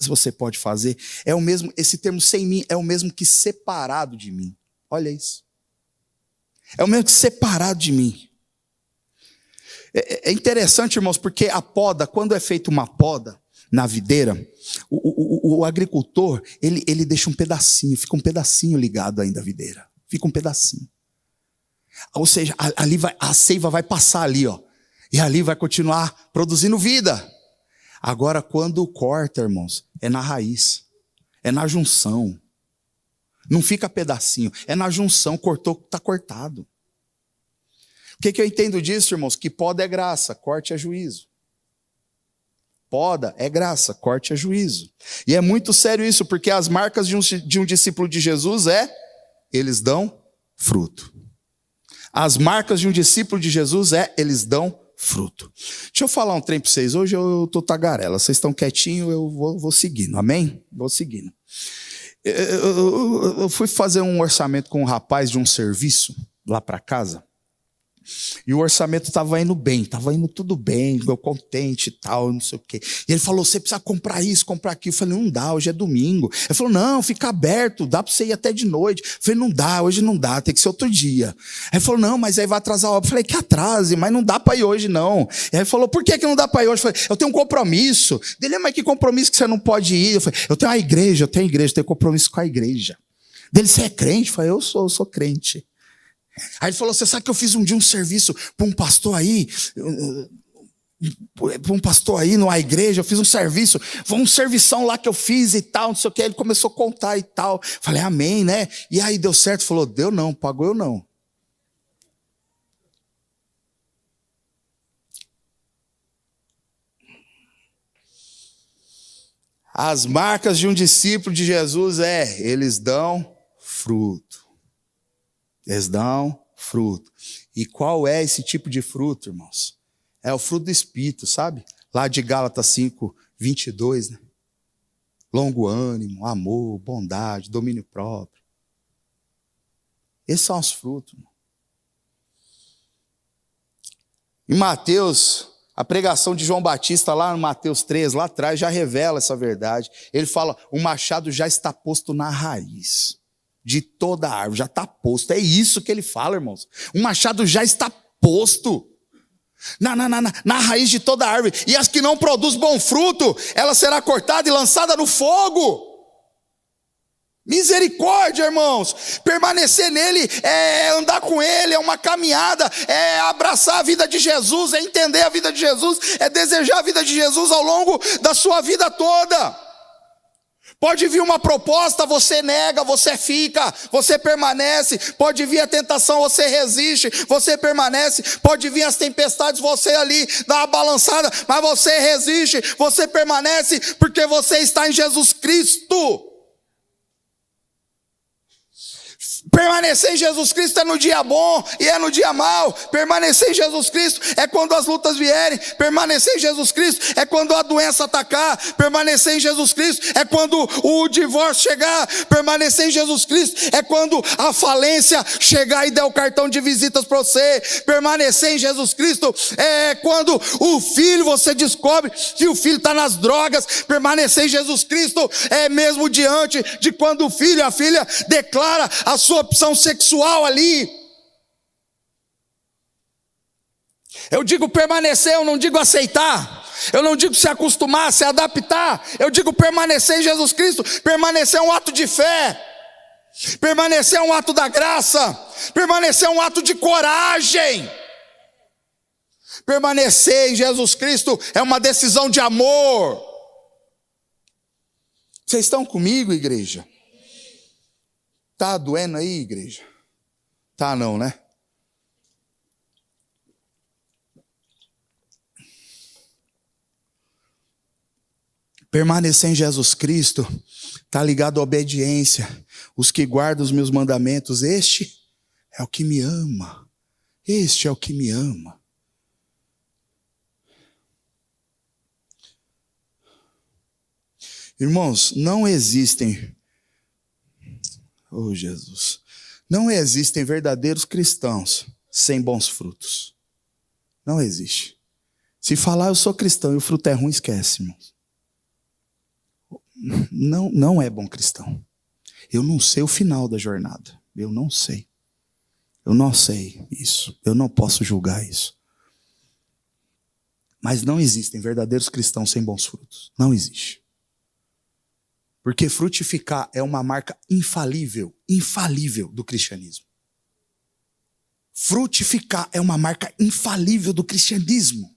você pode fazer, é o mesmo, esse termo sem mim é o mesmo que separado de mim. Olha isso. É o mesmo que separado de mim. É interessante, irmãos, porque a poda, quando é feita uma poda na videira, o agricultor, ele deixa um pedacinho, fica um pedacinho ligado ainda à videira. Fica um pedacinho. Ou seja, ali a seiva vai passar ali, ó. E ali vai continuar produzindo vida. Agora, quando corta, irmãos, é na raiz. É na junção. Não fica pedacinho. É na junção. Cortou, está cortado. O que eu entendo disso, irmãos? Que poda é graça, corte é juízo. Poda é graça, corte é juízo. E é muito sério isso, porque as marcas de um discípulo de Jesus eles dão fruto. As marcas de um discípulo de Jesus eles dão fruto. Deixa eu falar um trem para vocês. Hoje eu estou tagarela. Vocês estão quietinhos, eu vou seguindo. Amém? Vou seguindo. Eu fui fazer um orçamento com um rapaz de um serviço lá para casa. E o orçamento estava indo bem, estava indo tudo bem, eu contente e tal, não sei o quê. E ele falou, você precisa comprar isso, comprar aquilo. Eu falei, não dá, hoje é domingo. Ele falou, não, fica aberto, dá para você ir até de noite. Eu falei, não dá, hoje não dá, tem que ser outro dia. Aí ele falou, não, mas aí vai atrasar a obra. Eu falei, que atrase, mas não dá para ir hoje não. E aí ele falou, por que não dá para ir hoje? Eu falei, eu tenho um compromisso. Dele, mas que compromisso que você não pode ir? Eu falei, eu tenho eu tenho compromisso com a igreja. Dele, você é crente? Eu falei, eu sou crente. Aí ele falou, você sabe que eu fiz um dia um serviço para um pastor aí numa igreja, eu fiz um servição lá que eu fiz e tal, não sei o que. Ele começou a contar e tal. Falei, amém, né? E aí deu certo? Falou, deu não, pagou eu não. As marcas de um discípulo de Jesus eles dão fruto. Eles dão fruto. E qual é esse tipo de fruto, irmãos? É o fruto do Espírito, sabe? Lá de Gálatas 5, 22, né? Longo ânimo, amor, bondade, domínio próprio. Esses são os frutos, irmão. Em Mateus, a pregação de João Batista lá no Mateus 3, lá atrás, já revela essa verdade. Ele fala, o machado já está posto na raiz de toda a árvore, já está posto. É isso que ele fala, irmãos. O machado já está posto na raiz de toda a árvore. E as que não produz bom fruto, ela será cortada e lançada no fogo. Misericórdia, irmãos. Permanecer nele é andar com ele, é uma caminhada, é abraçar a vida de Jesus, é entender a vida de Jesus, é desejar a vida de Jesus ao longo da sua vida toda. Pode vir uma proposta, você nega, você fica, você permanece. Pode vir a tentação, você resiste, você permanece. Pode vir as tempestades, você ali dá uma balançada, mas você resiste, você permanece, porque você está em Jesus Cristo. Permanecer em Jesus Cristo é no dia bom e é no dia mau. Permanecer em Jesus Cristo é quando as lutas vierem. Permanecer em Jesus Cristo é quando a doença atacar. Permanecer em Jesus Cristo é quando o divórcio chegar. Permanecer em Jesus Cristo é quando a falência chegar e der o cartão de visitas para você. Permanecer em Jesus Cristo é quando o filho, você descobre que o filho está nas drogas. Permanecer em Jesus Cristo é mesmo diante de quando o filho, a filha declara a sua opção sexual ali. Eu digo permanecer, eu não digo aceitar. Eu não digo se acostumar, se adaptar. Eu digo permanecer em Jesus Cristo. Permanecer é um ato de fé. Permanecer é um ato da graça. Permanecer é um ato de coragem. Permanecer em Jesus Cristo é uma decisão de amor. Vocês estão comigo, igreja? Tá doendo aí, igreja? Tá não, né? Permanecer em Jesus Cristo está ligado à obediência. Os que guardam os meus mandamentos, este é o que me ama. Este é o que me ama. Irmãos, não existem... Oh, Jesus. Não existem verdadeiros cristãos sem bons frutos. Não existe. Se falar eu sou cristão e o fruto é ruim, esquece, irmãos. Não é bom cristão. Eu não sei o final da jornada. Eu não sei. Eu não sei isso. Eu não posso julgar isso. Mas não existem verdadeiros cristãos sem bons frutos. Não existe. Porque frutificar é uma marca infalível do cristianismo. Frutificar é uma marca infalível do cristianismo.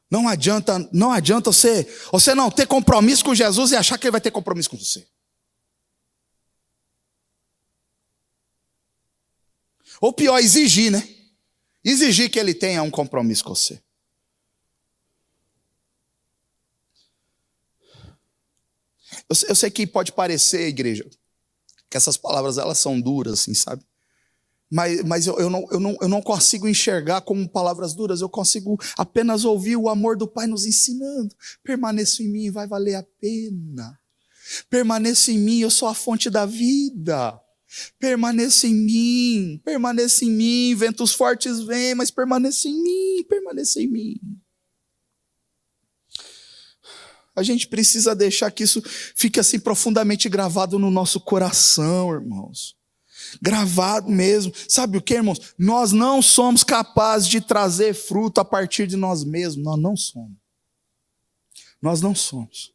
Não adianta você não ter compromisso com Jesus e achar que ele vai ter compromisso com você. Ou pior, exigir, né? Exigir que ele tenha um compromisso com você. Eu sei que pode parecer, igreja, que essas palavras elas são duras, assim, sabe? Mas eu não consigo enxergar como palavras duras. Eu consigo apenas ouvir o amor do Pai nos ensinando. Permaneça em mim, vai valer a pena. Permaneça em mim, eu sou a fonte da vida. Permaneça em mim, ventos fortes vêm, mas permaneça em mim, permaneça em mim. A gente precisa deixar que isso fique assim profundamente gravado no nosso coração, irmãos. Gravado mesmo. Sabe o que, irmãos? Nós não somos capazes de trazer fruto a partir de nós mesmos. Nós não somos. Nós não somos.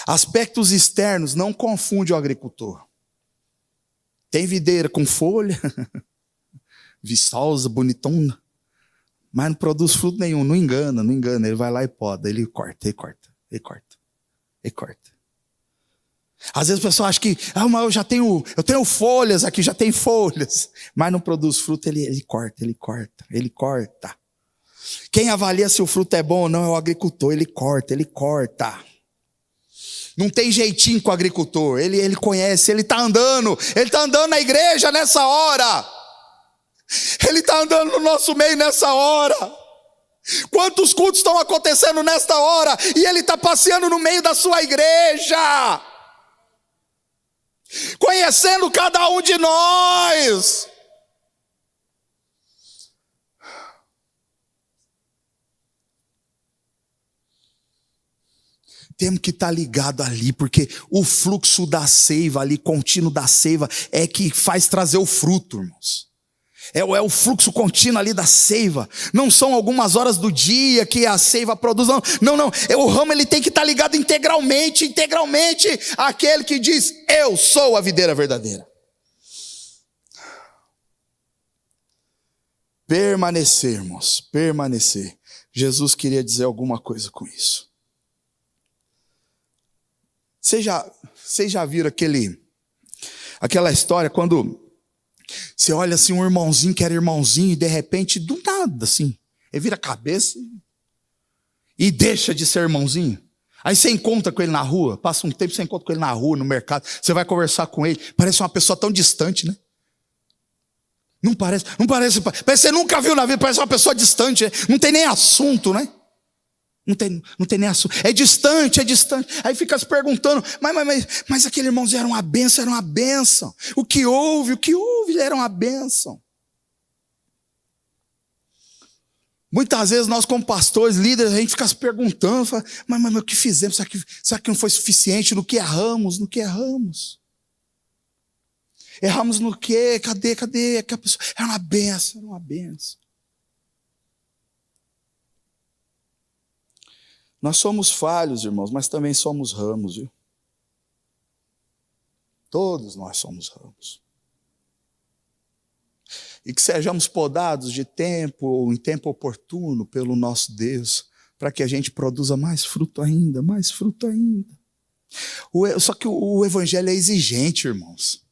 Aspectos externos não confundem o agricultor. Tem videira com folha, viçosa, bonitona, mas não produz fruto nenhum. Não engana. Ele vai lá e poda, ele corta. Às vezes o pessoal acha que, mas eu tenho folhas aqui, já tem folhas. Mas não produz fruto, ele corta. Quem avalia se o fruto é bom ou não é o agricultor, ele corta. Não tem jeitinho com o agricultor, ele conhece, ele está andando na igreja nessa hora. Ele está andando no nosso meio nessa hora. Quantos cultos estão acontecendo nesta hora e ele está passeando no meio da sua igreja, conhecendo cada um de nós. Temos que estar ligado ali, porque o fluxo da seiva ali, contínuo da seiva, é que faz trazer o fruto, irmãos. É o fluxo contínuo ali da seiva. Não são algumas horas do dia que a seiva produz. Não. O ramo ele tem que estar ligado integralmente àquele que diz: eu sou a videira verdadeira. Permanecer, irmãos, permanecer. Jesus queria dizer alguma coisa com isso. Vocês já viram aquela história quando você olha assim um irmãozinho que era irmãozinho e de repente, do nada assim, ele vira a cabeça e deixa de ser irmãozinho? Aí você encontra com ele na rua, passa um tempo, você encontra com ele na rua, no mercado, você vai conversar com ele, parece uma pessoa tão distante, né? Não parece que você nunca viu na vida, parece uma pessoa distante, né? Não tem nem assunto, né? Não tem nem assunto, é distante. Aí fica se perguntando, mas aquele irmãozinho era uma bênção. O que houve, ele era uma bênção. Muitas vezes nós como pastores, líderes, a gente fica se perguntando, fala, mas o que fizemos? Será que não foi suficiente? No que erramos? Erramos no quê? Cadê? Aquela pessoa era uma bênção. Nós somos falhos, irmãos, mas também somos ramos, viu? Todos nós somos ramos. E que sejamos podados de tempo ou em tempo oportuno pelo nosso Deus, para que a gente produza mais fruto ainda. Só que o evangelho é exigente, irmãos.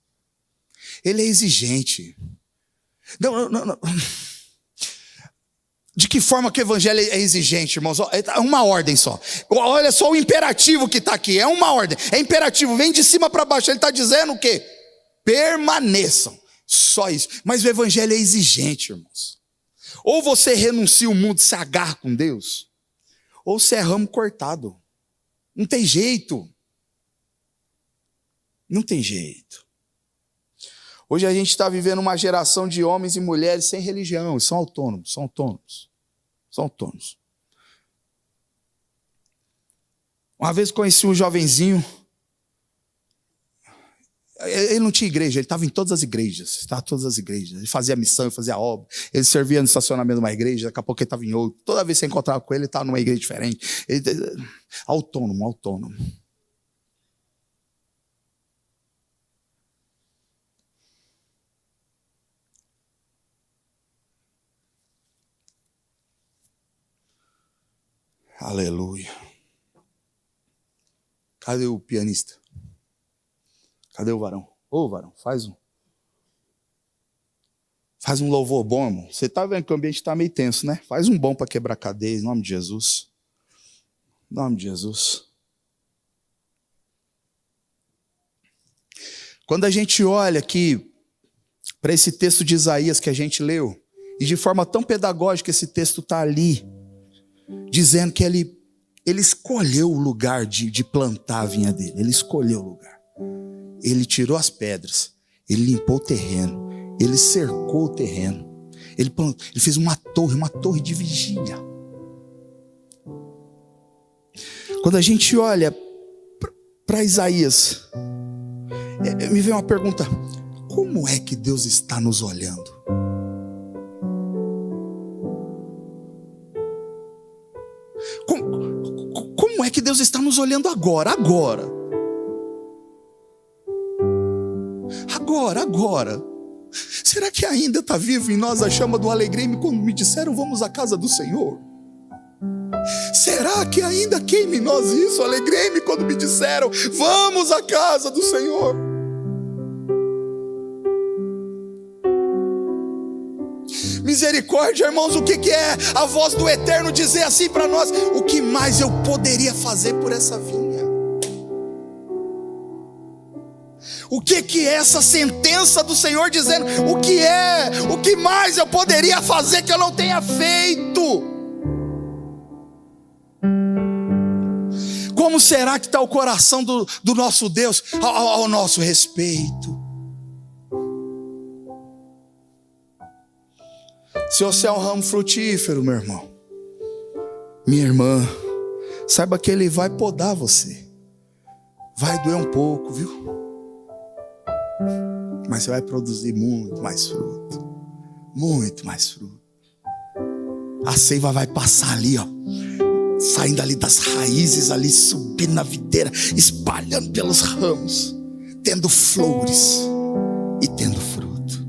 Ele é exigente. Não. De que forma que o evangelho é exigente, irmãos? É uma ordem só. Olha só o imperativo que está aqui. É uma ordem. É imperativo. Vem de cima para baixo. Ele está dizendo o quê? Permaneçam. Só isso. Mas o evangelho é exigente, irmãos. Ou você renuncia o mundo e se agarra com Deus, ou você é ramo cortado. Não tem jeito. Hoje a gente está vivendo uma geração de homens e mulheres sem religião, são autônomos. Uma vez conheci um jovenzinho, ele não tinha igreja, ele estava em todas as igrejas, ele fazia missão, ele fazia obra, ele servia no estacionamento de uma igreja, daqui a pouco ele estava em outra, toda vez que você encontrava com ele estava numa igreja diferente, autônomo. Aleluia. Cadê o pianista? Cadê o varão? Ô, varão, faz um louvor bom, irmão. Você está vendo que o ambiente está meio tenso, né? Faz um bom para quebrar cadeia, em nome de Jesus. Em nome de Jesus. Quando a gente olha aqui para esse texto de Isaías que a gente leu, e de forma tão pedagógica esse texto está ali, dizendo que ele escolheu o lugar de plantar a vinha dele. Ele escolheu o lugar. Ele tirou as pedras. Ele limpou o terreno. Ele cercou o terreno. Ele fez uma torre de vigia. Quando a gente olha para Isaías, me vem uma pergunta: como é que Deus está nos olhando? Como é que Deus está nos olhando agora? Será que ainda está vivo em nós a chama do alegrei-me quando me disseram vamos à casa do Senhor? Será que ainda queima em nós isso? Alegrei-me quando me disseram vamos à casa do Senhor. Misericórdia, irmãos, o que é a voz do Eterno dizer assim para nós? O que mais eu poderia fazer por essa vinha? O que é essa sentença do Senhor dizendo? O que mais eu poderia fazer que eu não tenha feito? Como será que está o coração do nosso Deus ao nosso respeito? Se você é um ramo frutífero, meu irmão, minha irmã, saiba que Ele vai podar você. Vai doer um pouco, viu? Mas você vai produzir muito mais fruto. Muito mais fruto. A seiva vai passar ali, ó, saindo ali das raízes, ali subindo na videira, espalhando pelos ramos, tendo flores e tendo fruto.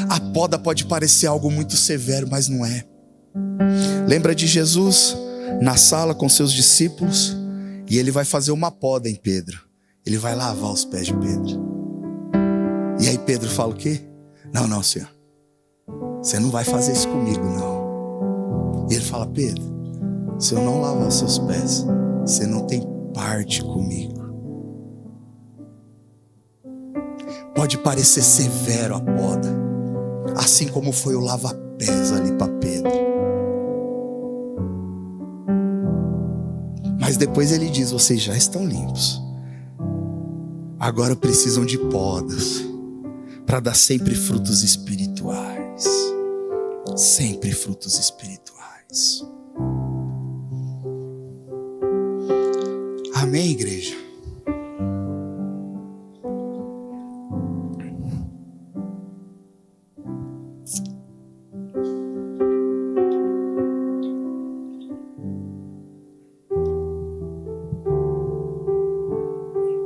A poda pode parecer algo muito severo, mas não é. Lembra de Jesus na sala com seus discípulos? E ele vai fazer uma poda em Pedro. Ele vai lavar os pés de Pedro. E aí Pedro fala o quê? Não, Senhor, você não vai fazer isso comigo, não. E ele fala: Pedro, se eu não lavar os seus pés, você não tem parte comigo. Pode parecer severo a poda, assim como foi o lava-pés ali para Pedro. Mas depois ele diz: vocês já estão limpos. Agora precisam de podas para dar sempre frutos espirituais. Sempre frutos espirituais. Amém, igreja?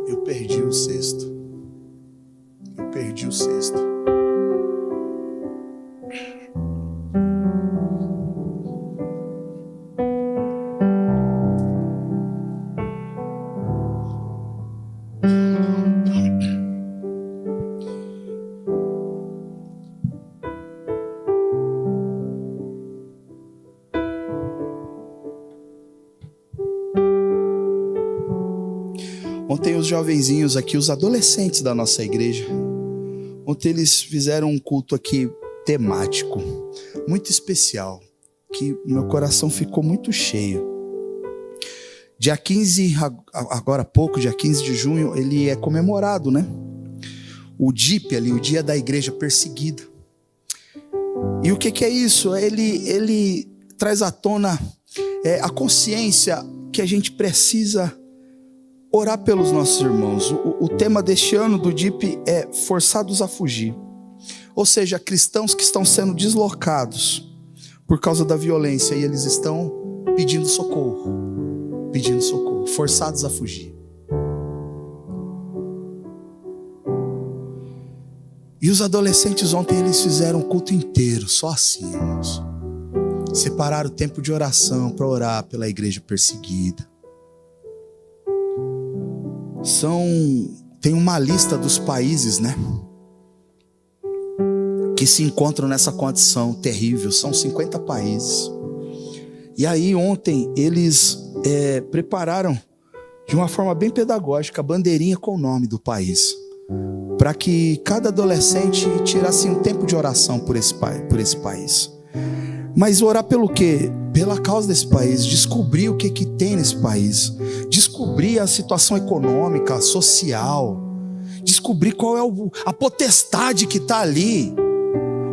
Eu perdi o cesto. Ontem os jovenzinhos aqui, os adolescentes da nossa igreja, ontem eles fizeram um culto aqui temático, muito especial, que meu coração ficou muito cheio. Dia 15, agora há pouco, dia 15 de junho, ele é comemorado, né? O DIP ali, o Dia da Igreja Perseguida. E o que é isso? Ele traz à tona a consciência que a gente precisa orar pelos nossos irmãos. O tema deste ano do DIP é forçados a fugir. Ou seja, cristãos que estão sendo deslocados por causa da violência e eles estão pedindo socorro, forçados a fugir. E os adolescentes ontem eles fizeram um culto inteiro, só assim, irmãos. Separaram o tempo de oração para orar pela igreja perseguida. Tem uma lista dos países, né, que se encontram nessa condição terrível. São 50 países. E aí ontem eles prepararam de uma forma bem pedagógica a bandeirinha com o nome do país, para que cada adolescente tirasse um tempo de oração por esse país. Mas orar pelo quê? Pela causa desse país, descobrir o que tem nesse país, descobrir a situação econômica, social, descobrir qual é a potestade que está ali,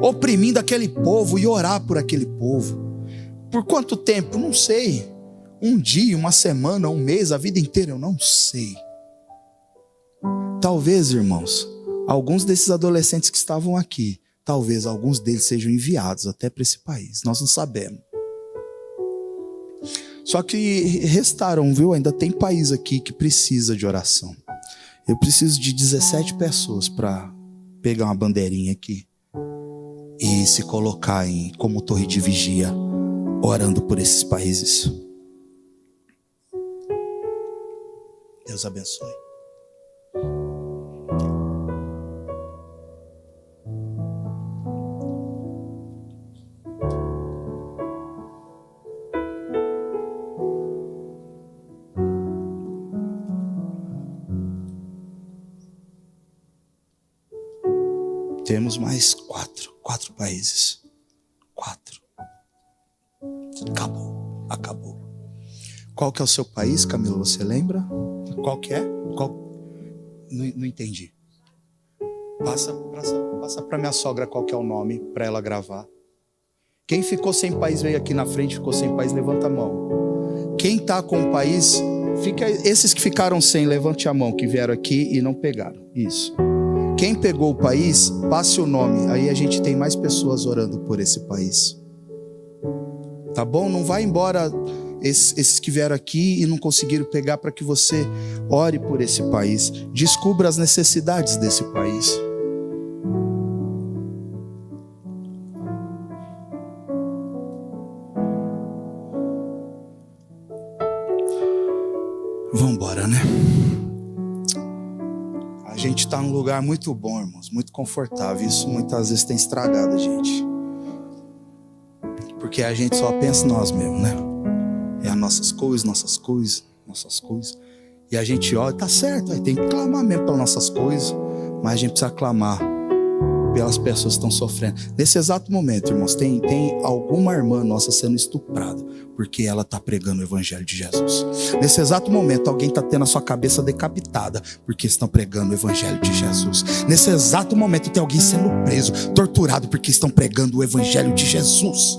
oprimindo aquele povo, e orar por aquele povo. Por quanto tempo? Não sei. Um dia, uma semana, um mês, a vida inteira, eu não sei. Talvez, irmãos, alguns desses adolescentes que estavam aqui, talvez alguns deles sejam enviados até para esse país. Nós não sabemos. Só que restaram, viu? Ainda tem país aqui que precisa de oração. Eu preciso de 17 pessoas para pegar uma bandeirinha aqui e se colocar como torre de vigia, orando por esses países. Deus abençoe. Temos mais quatro países. 4. Acabou. Qual que é o seu país, Camila? Você lembra? Qual que é? Não entendi. Passa para minha sogra qual que é o nome para ela gravar. Quem ficou sem país veio aqui na frente, ficou sem país, levanta a mão. Quem está com o país, esses que ficaram sem, levante a mão, que vieram aqui e não pegaram. Isso. Quem pegou o país, passe o nome. Aí a gente tem mais pessoas orando por esse país. Tá bom? Não vai embora esses que vieram aqui e não conseguiram pegar, para que você ore por esse país. Descubra as necessidades desse país. Vamos embora, né? A gente está num lugar muito bom, irmãos, muito confortável. Isso muitas vezes tem estragado a gente, porque a gente só pensa em nós mesmos, né? É as nossas coisas. E a gente olha, tá certo, aí tem que clamar mesmo pelas nossas coisas, mas a gente precisa clamar pelas pessoas que estão sofrendo. Nesse exato momento, irmãos, tem alguma irmã nossa sendo estuprada porque ela está pregando o evangelho de Jesus. Nesse exato momento, alguém está tendo a sua cabeça decapitada porque estão pregando o evangelho de Jesus. Nesse exato momento, tem alguém sendo preso, torturado porque estão pregando o evangelho de Jesus.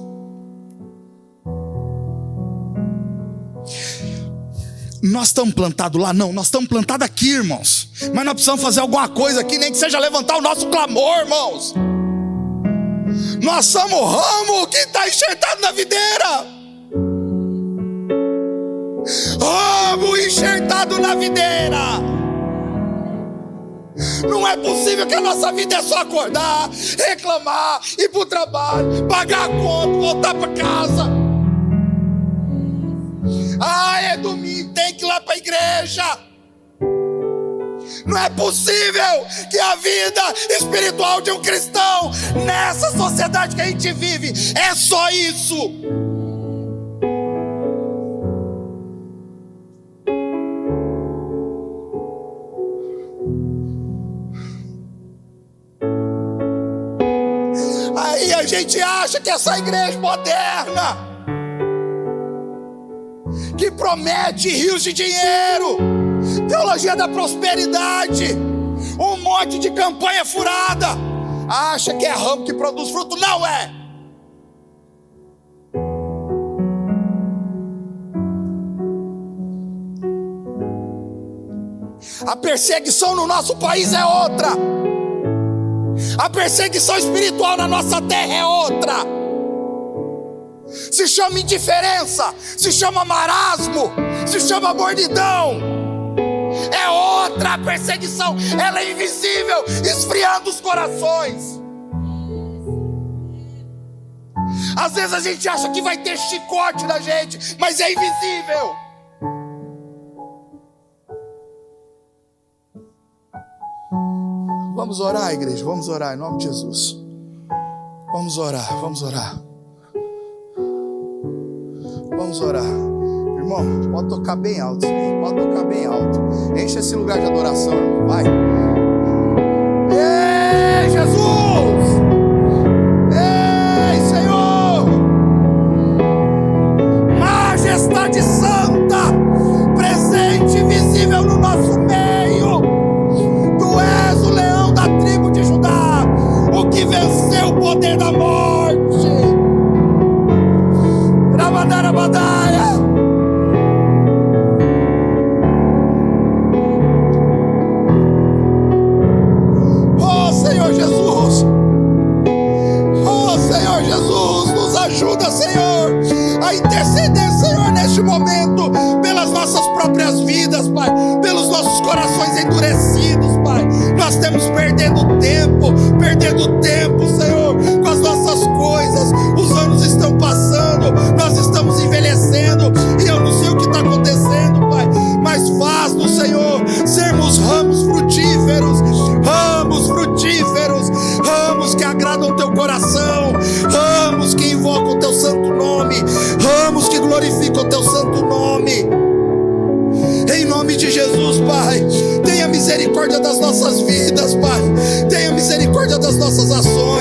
Nós estamos plantados lá? Não, nós estamos plantados aqui, irmãos. Mas nós precisamos fazer alguma coisa aqui, nem que seja levantar o nosso clamor, irmãos. Nós somos o ramo que está enxertado na videira. Ramo enxertado na videira. Não é possível que a nossa vida é só acordar, reclamar, ir para o trabalho, pagar a conta, voltar para casa. Ah, é domingo, tem que ir lá para a igreja. Não é possível que a vida espiritual de um cristão, nessa sociedade que a gente vive, é só isso. Aí a gente acha que essa igreja moderna, que promete rios de dinheiro, teologia da prosperidade, um monte de campanha furada, acha que é ramo que produz fruto. Não é. A perseguição no nosso país é outra. A perseguição espiritual na nossa terra é outra. Se chama indiferença, se chama marasmo, se chama mordidão. É outra perseguição, ela é invisível, esfriando os corações. Às vezes a gente acha que vai ter chicote na gente, mas é invisível. Vamos orar, igreja, vamos orar em nome de Jesus. Vamos orar, vamos orar. Vamos orar. Irmão, pode tocar bem alto. Pode tocar bem alto. Enche esse lugar de adoração, irmão. Vai. Ei, Jesus! Ei, Senhor! Majestade Santa, presente e visível no nosso meio. Tu és o leão da tribo de Judá, o que venceu o poder da morte. Rabadarabadáia. Oh Senhor Jesus, oh Senhor Jesus, nos ajuda, Senhor, a interceder, Senhor, neste momento, pelas nossas próprias vidas, Pai, pelos nossos corações endurecidos, Pai. Nós estamos perdendo tempo, Senhor, com as nossas coisas. Os anos estão passando, nós estamos envelhecendo, e eu não sei o que está acontecendo, Pai, mas faz-nos, Senhor, sermos ramos frutíferos, ramos que agradam o teu coração, ramos que invocam o teu santo nome, ramos que glorificam o teu santo nome. Em nome de Jesus, Pai, tenha misericórdia das nossas vidas, Pai, tenha misericórdia das nossas ações.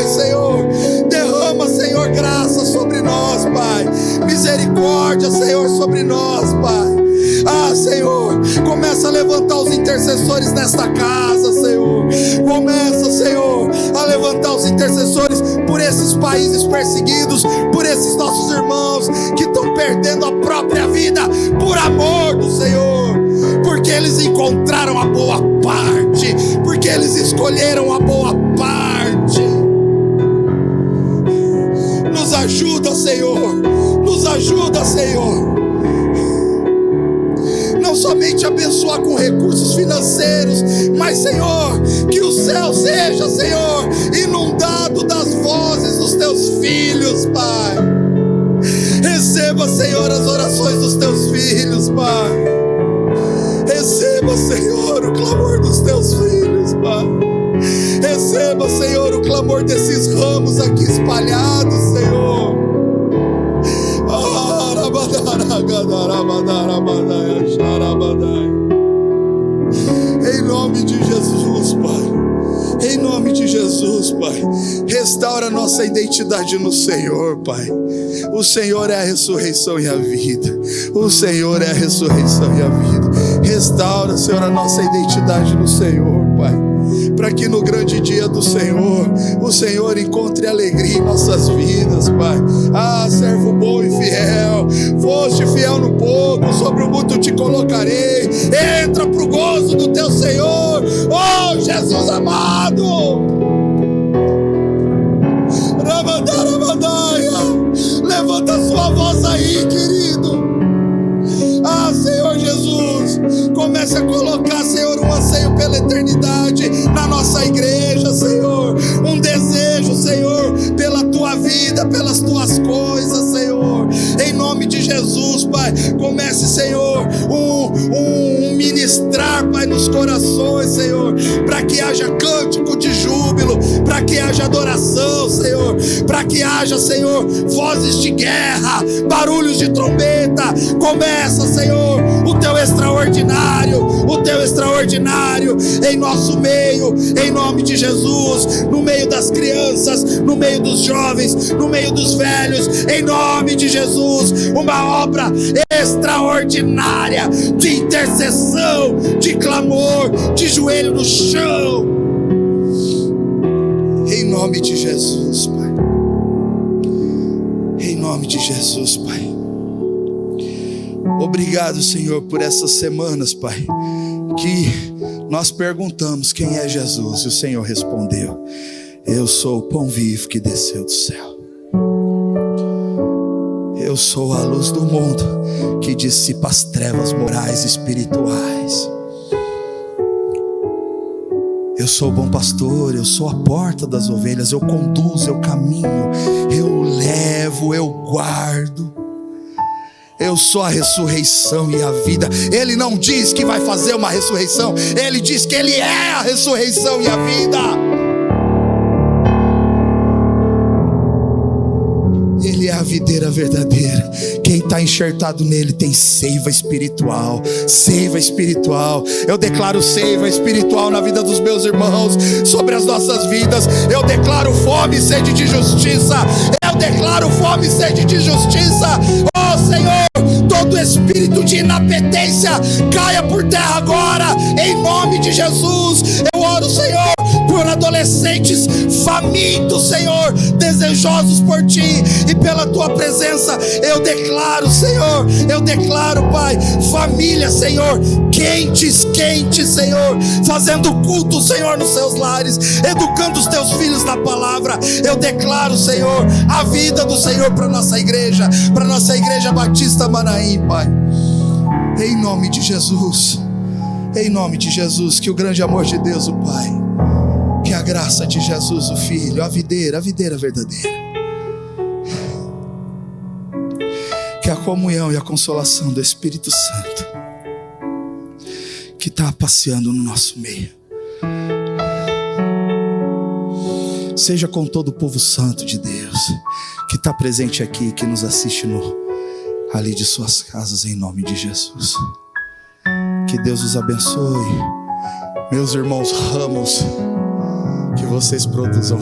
países perseguidos, por esses nossos irmãos que estão perdendo a própria vida por amor do Senhor, porque eles encontraram a boa parte, porque eles escolheram a boa parte. Nos ajuda, Senhor, nos ajuda, Senhor. Não somente abençoar com recursos financeiros, mas, Senhor, que o céu seja, Senhor, inundado das vozes dos teus filhos, Pai. Receba, Senhor, as orações dos teus filhos, Pai. Receba, Senhor, o clamor dos teus filhos, Pai. Receba, Senhor, o clamor desses ramos aqui espalhados, Senhor. Em nome de Jesus, Pai. Em nome de Jesus, Pai. Restaura nossa identidade no Senhor, Pai. O Senhor é a ressurreição e a vida. O Senhor é a ressurreição e a vida. Restaura, Senhor, a nossa identidade no Senhor, Pai, para que no grande dia do Senhor, o Senhor encontre alegria em nossas vidas, Pai. Ah, servo bom e fiel, foste fiel no pouco, sobre o muito te colocarei. Entra pro gozo do teu Senhor, oh Jesus amado. Levanta sua voz aí, querido. Ah, Senhor Jesus, comece a colocar, Senhor, um anseio pela eternidade na nossa igreja, Senhor. Um desejo, Senhor, pela tua vida, pelas tuas coisas, Senhor. Em nome de Jesus, Pai, comece, Senhor, um ministrar, Pai, nos corações, Senhor, para que haja cântico de júbilo, para que haja adoração, Senhor, para que haja, Senhor, vozes de guerra, barulhos de trombeta. Começa, Senhor, o teu extraordinário em nosso meio, em nome de Jesus, no meio das crianças, no meio dos jovens, no meio dos velhos, em nome de Jesus, uma obra extraordinária de intercessão, de clamor, de joelho no chão, em nome de Jesus, Pai. Em nome de Jesus, Pai. Obrigado, Senhor, por essas semanas, Pai, que nós perguntamos quem é Jesus e o Senhor respondeu: eu sou o pão vivo que desceu do céu. Eu sou a luz do mundo que dissipa as trevas morais e espirituais. Eu sou o bom pastor, eu sou a porta das ovelhas, eu conduzo, eu caminho, eu levo, eu guardo. Eu sou a ressurreição e a vida. Ele não diz que vai fazer uma ressurreição, ele diz que ele é a ressurreição e a vida. Ele é a videira verdadeira. Quem está enxertado nele tem seiva espiritual. Seiva espiritual. Eu declaro seiva espiritual na vida dos meus irmãos, sobre as nossas vidas. Eu declaro fome e sede de justiça. Eu declaro fome e sede de justiça. Oh Senhor, todo espírito de inapetência caia por terra agora, em nome de Jesus. Eu oro, Senhor, por adolescentes famintos, Senhor, desejosos por Ti e pela Tua presença. Eu declaro, Senhor, eu declaro, Pai, família, Senhor, quentes, Senhor, fazendo culto, Senhor, nos seus lares, educando os Teus filhos na palavra. Eu declaro, Senhor, a vida do Senhor para nossa igreja Batista Manaim, Pai, em nome de Jesus. Em nome de Jesus, que o grande amor de Deus, o Pai, que a graça de Jesus, o Filho, a videira verdadeira, que a comunhão e a consolação do Espírito Santo, que está passeando no nosso meio, seja com todo o povo santo de Deus, que está presente aqui, que nos assiste ali de suas casas, em nome de Jesus. Que Deus os abençoe, meus irmãos ramos, que vocês produzam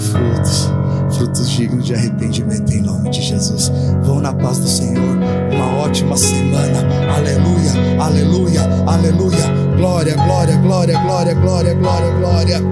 frutos dignos de arrependimento, em nome de Jesus. Vão na paz do Senhor, uma ótima semana. Aleluia, aleluia, aleluia. Glória, glória, glória, glória, glória, glória, glória.